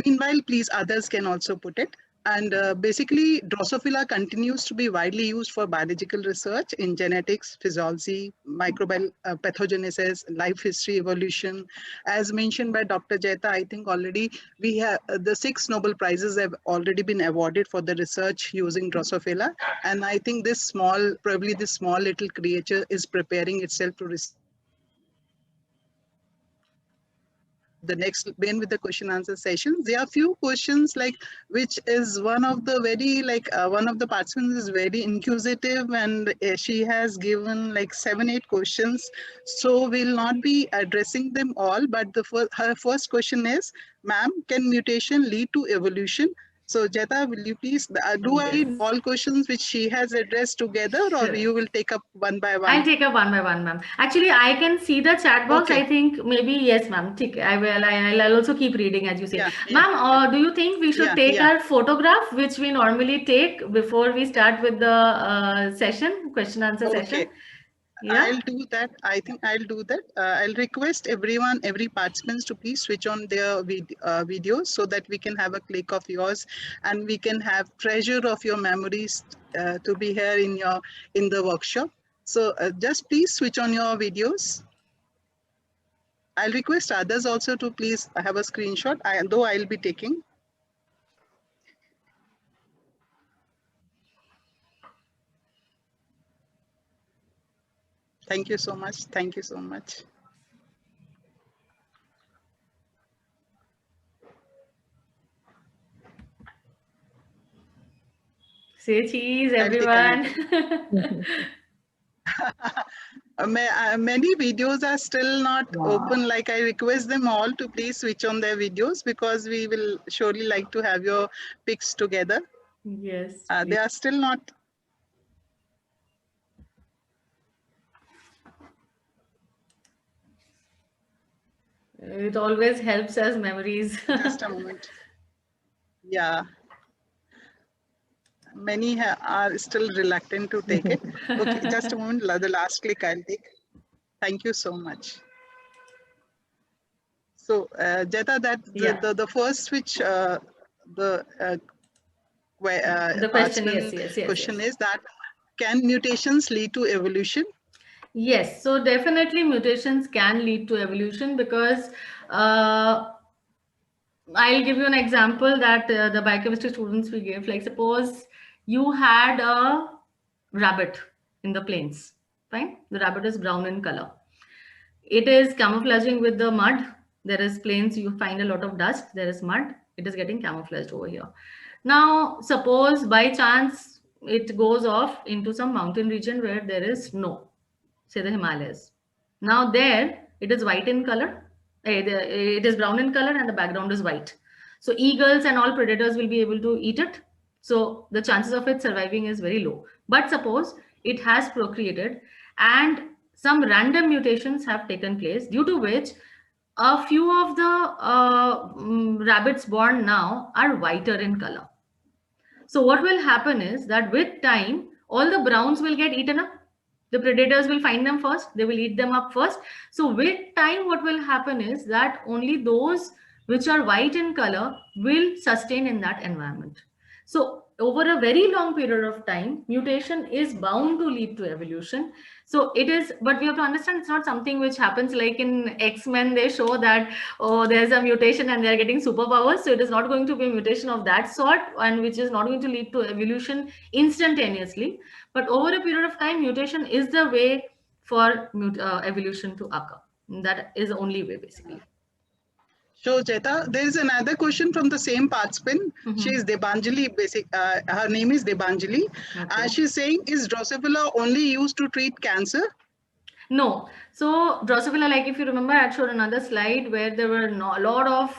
Meanwhile, please, others can also put it. And basically, Drosophila continues to be widely used for biological research in genetics, physiology, microbial pathogenesis, life history, evolution. As mentioned by Dr. Jeta, I think already we have the 6 Nobel Prizes have already been awarded for the research using Drosophila. And I think probably this small little creature is preparing itself to receive the next begin with the question answer session. There are few questions which is one of the very one of the participants is very inquisitive, and she has given 7-8 questions. So we'll not be addressing them all, but her first question is, ma'am, can mutation lead to evolution? So Jeta, will you please, do I read all questions which she has addressed together, or you will take up one by one? I'll take up one by one, ma'am. Actually, I can see the chat box. Okay. I think maybe, yes, ma'am. I'll also keep reading as you say. Yeah, Ma'am, do you think we should take our photograph, which we normally take before we start with the session, question answer session? Yeah. I'll do that. I think I'll do that. I'll request every participants to please switch on their videos so that we can have a click of yours, and we can have treasure of your memories to be here in the workshop. So just please switch on your videos. I'll request others also to please have a screenshot, though I'll be taking. Thank you so much. Thank you so much. Say cheese, everyone. Many videos are still not open. I request them all to please switch on their videos, because we will surely like to have your pics together. Yes. They are still not. It always helps as memories. Just a moment. Yeah. Many are still reluctant to take it. Okay, just a moment. The last click I'll take. Thank you so much. So, Jeta, the first which the question is that, can mutations lead to evolution? Yes, so definitely mutations can lead to evolution, because I'll give you an example that the biochemistry students we gave. Like, suppose you had a rabbit in the plains, fine? The rabbit is brown in color. It is camouflaging with the mud. There is plains, you find a lot of dust, there is mud, it is getting camouflaged over here. Now, suppose by chance it goes off into some mountain region where there is snow, say the Himalayas. Now there, it is white in color, it is brown in color, and the background is white. So eagles and all predators will be able to eat it, So the chances of it surviving is very low. But suppose it has procreated and some random mutations have taken place, due to which a few of the rabbits born now are whiter in color. So what will happen is that with time, all the browns will get eaten up. The predators will find them first. They will eat them up first. So with time, what will happen is that only those which are white in color will sustain in that environment. So over a very long period of time, mutation is bound to lead to evolution. So it is, but we have to understand it's not something which happens like in X-Men. They show that, oh, there's a mutation and they're getting superpowers. So it is not going to be a mutation of that sort, and which is not going to lead to evolution instantaneously. But over a period of time, mutation is the way for evolution to occur. That is the only way, basically. So, Jeta, there is another question from the same participant. She is Debanjali. Her name is Debanjali. Okay. She's saying, is Drosophila only used to treat cancer? No. So Drosophila, like if you remember, I showed another slide where there were a lot of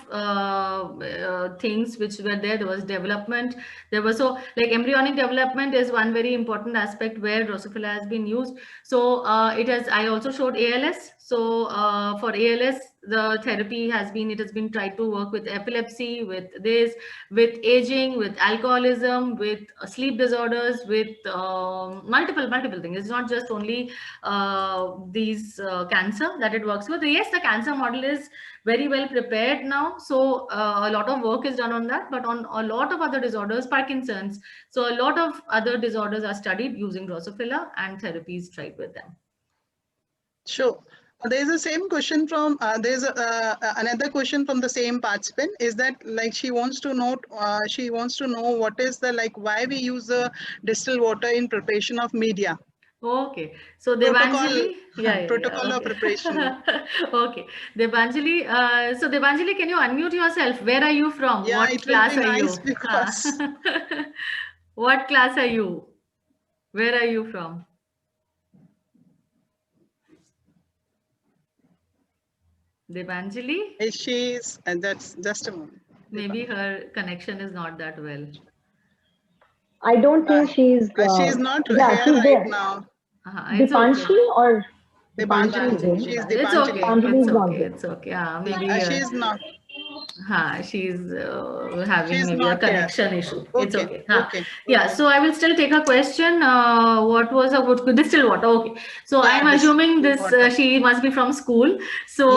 things which were there. There was development. There was, so like embryonic development is one very important aspect where Drosophila has been used. So it has, I also showed ALS. So for ALS, the therapy has been, it has been tried to work with epilepsy, with this, with aging, with alcoholism, with sleep disorders, with multiple things. It's not just only these cancer that it works with. Yes, the cancer model is very well prepared now. So a lot of work is done on that, but on a lot of other disorders, Parkinson's. So a lot of other disorders are studied using Drosophila and therapies tried with them. Sure. There's the same question from, there's another question from the same participant, is that like she wants to know what is the, like, why we use the distilled water in preparation of media. Okay, so Debanjali, protocol of preparation. Okay, Debanjali, so Debanjali, can you unmute yourself? Where are you from? Yeah, what it class will be are nice you? because What class are you? Where are you from? Debanjali? she's, and that's just a moment. Maybe her connection is not that well. I don't think she's not yeah, here she's right there. now. It's Dipanshi okay. or Debanjali. She's It's Debanjali. okay. Debanjali is It's not okay. there. It's okay. Maybe She's not. she's having She's maybe a not here. connection issue. It's Okay. okay. Okay. Yeah. So I will still take a question. What was a good distilled water? Okay. So Yeah, I'm assuming this water. she must be from school. So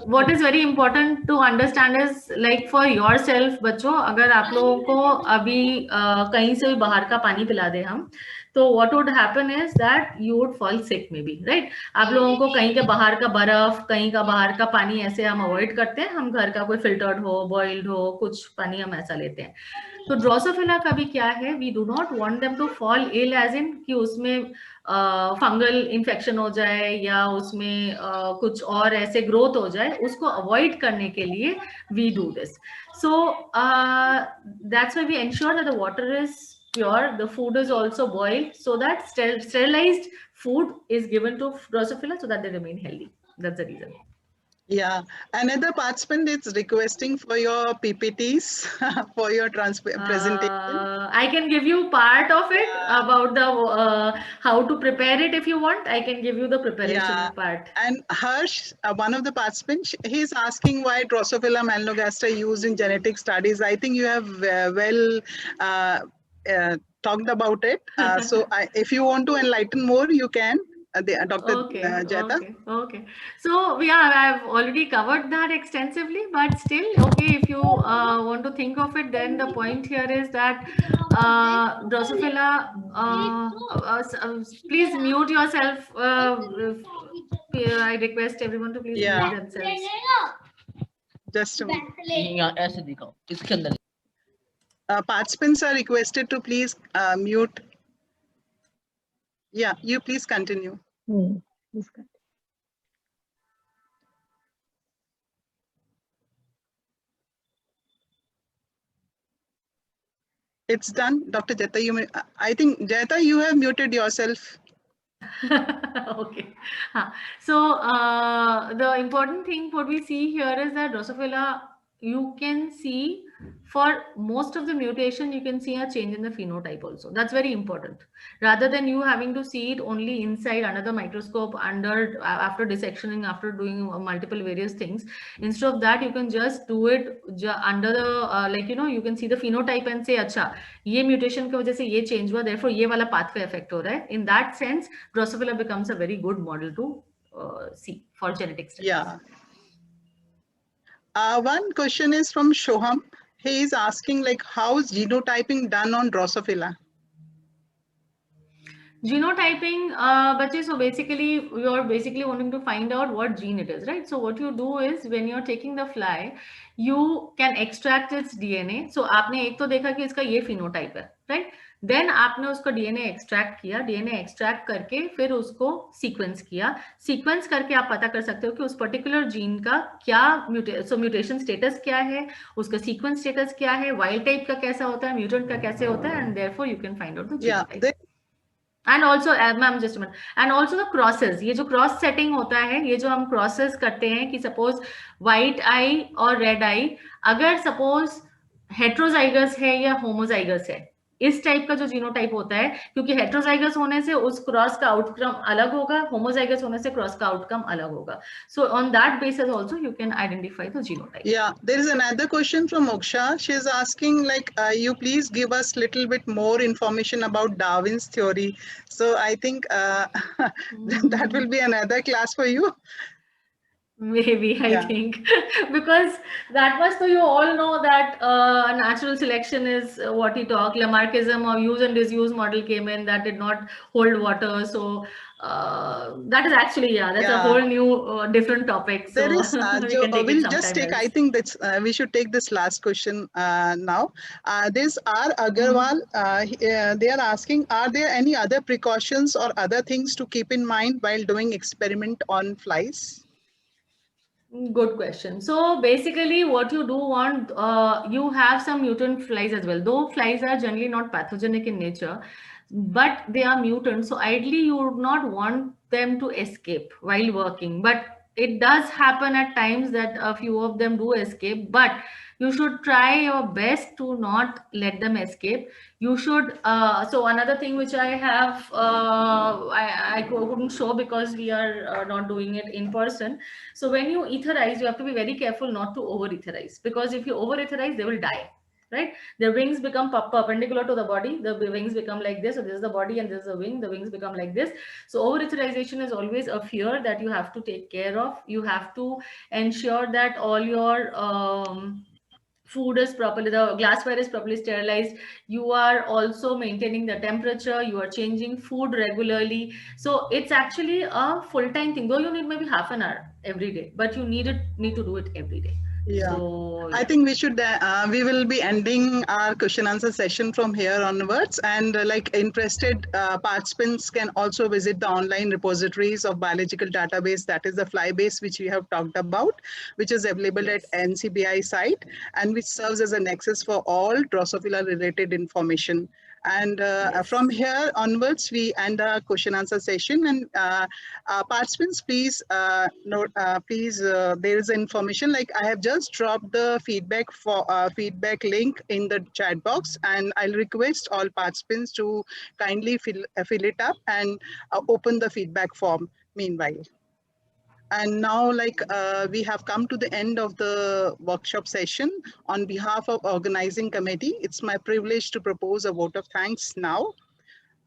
what is very important to understand is like for yourself, बच्चों, अगर आप लोगों को अभी कहीं से भी बाहर का पानी पिला दे हम, तो what would happen is that you would fall sick maybe, right? आप लोगों को कहीं के बाहर का बर्फ, कहीं का बाहर का पानी ऐसे हम अवॉइड करते हैं. हम घर का कोई फिल्टर्ड हो, बॉइल्ड हो, कुछ पानी हम ऐसा लेते हैं. तो ड्रोसोफिला का भी क्या है, we do not want them to fall ill as in कि उसमें फंगल इन्फेक्शन हो जाए या उसमें कुछ और ऐसे ग्रोथ हो जाए, उसको अवॉइड करने के लिए we do this. So that's why we ensure that the water is pure, the food is also boiled, so that sterilized food is given to Drosophila so that they remain healthy. That's the reason. Yeah, another participant is requesting for your PPTs for your presentation. I can give you part of it about the how to prepare it if you want. I can give you the preparation part. And Harsh, one of the participants, he's asking why Drosophila melanogaster used in genetic studies. I think you have talked about it. So if you want to enlighten more, you can. Dr. Jeta. Okay. So yeah, I've already covered that extensively, but still, okay, if you want to think of it, then the point here is that Drosophila, please mute yourself. I request everyone to please mute themselves. Just a minute. Participants are requested to please mute. Yeah, you please continue. Please continue. It's done, Dr. Jeta. You may, I think Jeta, you have muted yourself. Okay. So the important thing what we see here is that Drosophila you can see for most of the mutation, you can see a change in the phenotype also. That's very important. Rather than you having to see it only inside under the microscope, under after dissectioning, after doing multiple various things, instead of that, you can just do it under the like you can see the phenotype and say, अच्छा ये mutation की वजह से ये change हुआ, therefore ये वाला pathway affect हो रहा है. In that sense, Drosophila becomes a very good model to see for genetic studies. Yeah. One question is from Shoham. He is asking like, how is genotyping done on Drosophila? Genotyping, so basically you're basically wanting to find out what gene it is, right? So what you do is when you're taking the fly, you can extract its DNA. So आपने एक तो देखा कि इसका ये phenotype है, right? Then आपने उसका DNA extract किया, DNA extract करके फिर उसको sequence किया, sequence करके आप पता कर सकते हो कि उस particular gene का क्या mutation status क्या है, उसका sequence status क्या है, wild type का कैसा होता है, mutant का कैसे होता है, and therefore you can find out the genotype. And also, ma'am, just a minute. And also the crosses. ये जो cross setting होता है, ये जो हम crosses करते हैं कि suppose white eye और red eye, अगर suppose heterozygous है या homozygous है, इस टाइप का जो जीनोटाइप होता है, क्योंकि हेट्रोजाइगस होने से उस क्रॉस का आउटकम अलग होगा, होमोजाइगस होने से क्रॉस का आउटकम अलग होगा. So on that basis also you can identify the genotype. Yeah, there is another question from Moksha. She is asking like, you please give us little bit more information about Darwin's theory. So I think that will be another class for you. Maybe, I think, because that much, so you all know that natural selection is what he talked. Lamarckism or use and disuse model came in that did not hold water. So that is actually, that's a whole new different topic. So there is, we'll just take, else. I think that's, we should take this last question now. There's R. Agarwal. They are asking, are there any other precautions or other things to keep in mind while doing experiment on flies? Good question. So basically what you do want, you have some mutant flies as well. Though flies are generally not pathogenic in nature, but they are mutants. So ideally you would not want them to escape while working. But it does happen at times that a few of them do escape, but you should try your best to not let them escape. You should, so another thing which I have, I couldn't show because we are not doing it in person. So when you etherize, you have to be very careful not to over etherize, because if you over etherize, they will die. Right? Their wings become perpendicular to the body. The wings become like this. So this is the body and this is the wing. The wings become like this. So over-etherization is always a fear that you have to take care of. You have to ensure that all your food is properly, the glassware is properly sterilized. You are also maintaining the temperature. You are changing food regularly. So it's actually a full-time thing. Though you need maybe half an hour every day, but you need to do it every day. Yeah, so, I think we should, we will be ending our question answer session from here onwards, and like interested participants can also visit the online repositories of biological database, that is the Flybase, which we have talked about, which is available at NCBI site and which serves as a nexus for all Drosophila related information. And from here onwards, we end our question answer session. And participants, please note, there is information like I have just dropped the feedback for feedback link in the chat box, and I'll request all participants to kindly fill it up and open the feedback form meanwhile. And now, like we have come to the end of the workshop session. On behalf of organizing committee, it's my privilege to propose a vote of thanks now.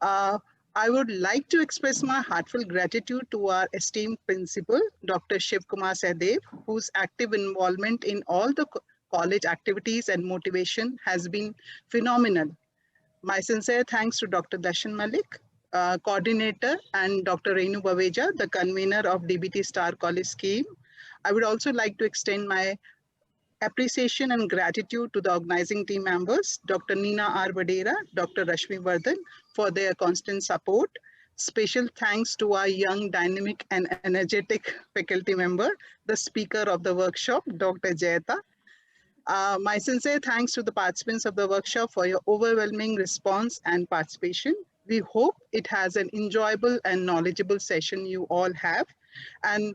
I would like to express my heartfelt gratitude to our esteemed principal, Dr. Shiv Kumar Sehdev, whose active involvement in all the college activities and motivation has been phenomenal. My sincere thanks to Dr. Darshan Malik, coordinator, and Dr. Renu Baweja, the convener of DBT Star College scheme. I would also like to extend my appreciation and gratitude to the organizing team members, Dr. Neena R. Vadera, Dr. Rashmi Vardhan, for their constant support. Special thanks to our young, dynamic, and energetic faculty member, the speaker of the workshop, Dr. Jayata. My sincere thanks to the participants of the workshop for your overwhelming response and participation. We hope it has an enjoyable and knowledgeable session you all have. And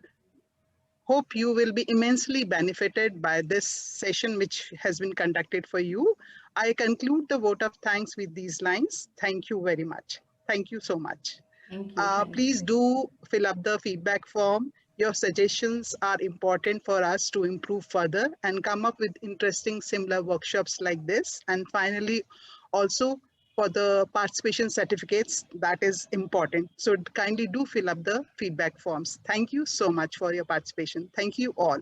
Hope you will be immensely benefited by this session which has been conducted for you. I conclude the vote of thanks with these lines. Thank you very much. Thank you so much. Thank you. Please do fill up the feedback form. Your suggestions are important for us to improve further and come up with interesting similar workshops like this. And finally, also for the participation certificates, that is important. So kindly do fill up the feedback forms. Thank you so much for your participation. Thank you all.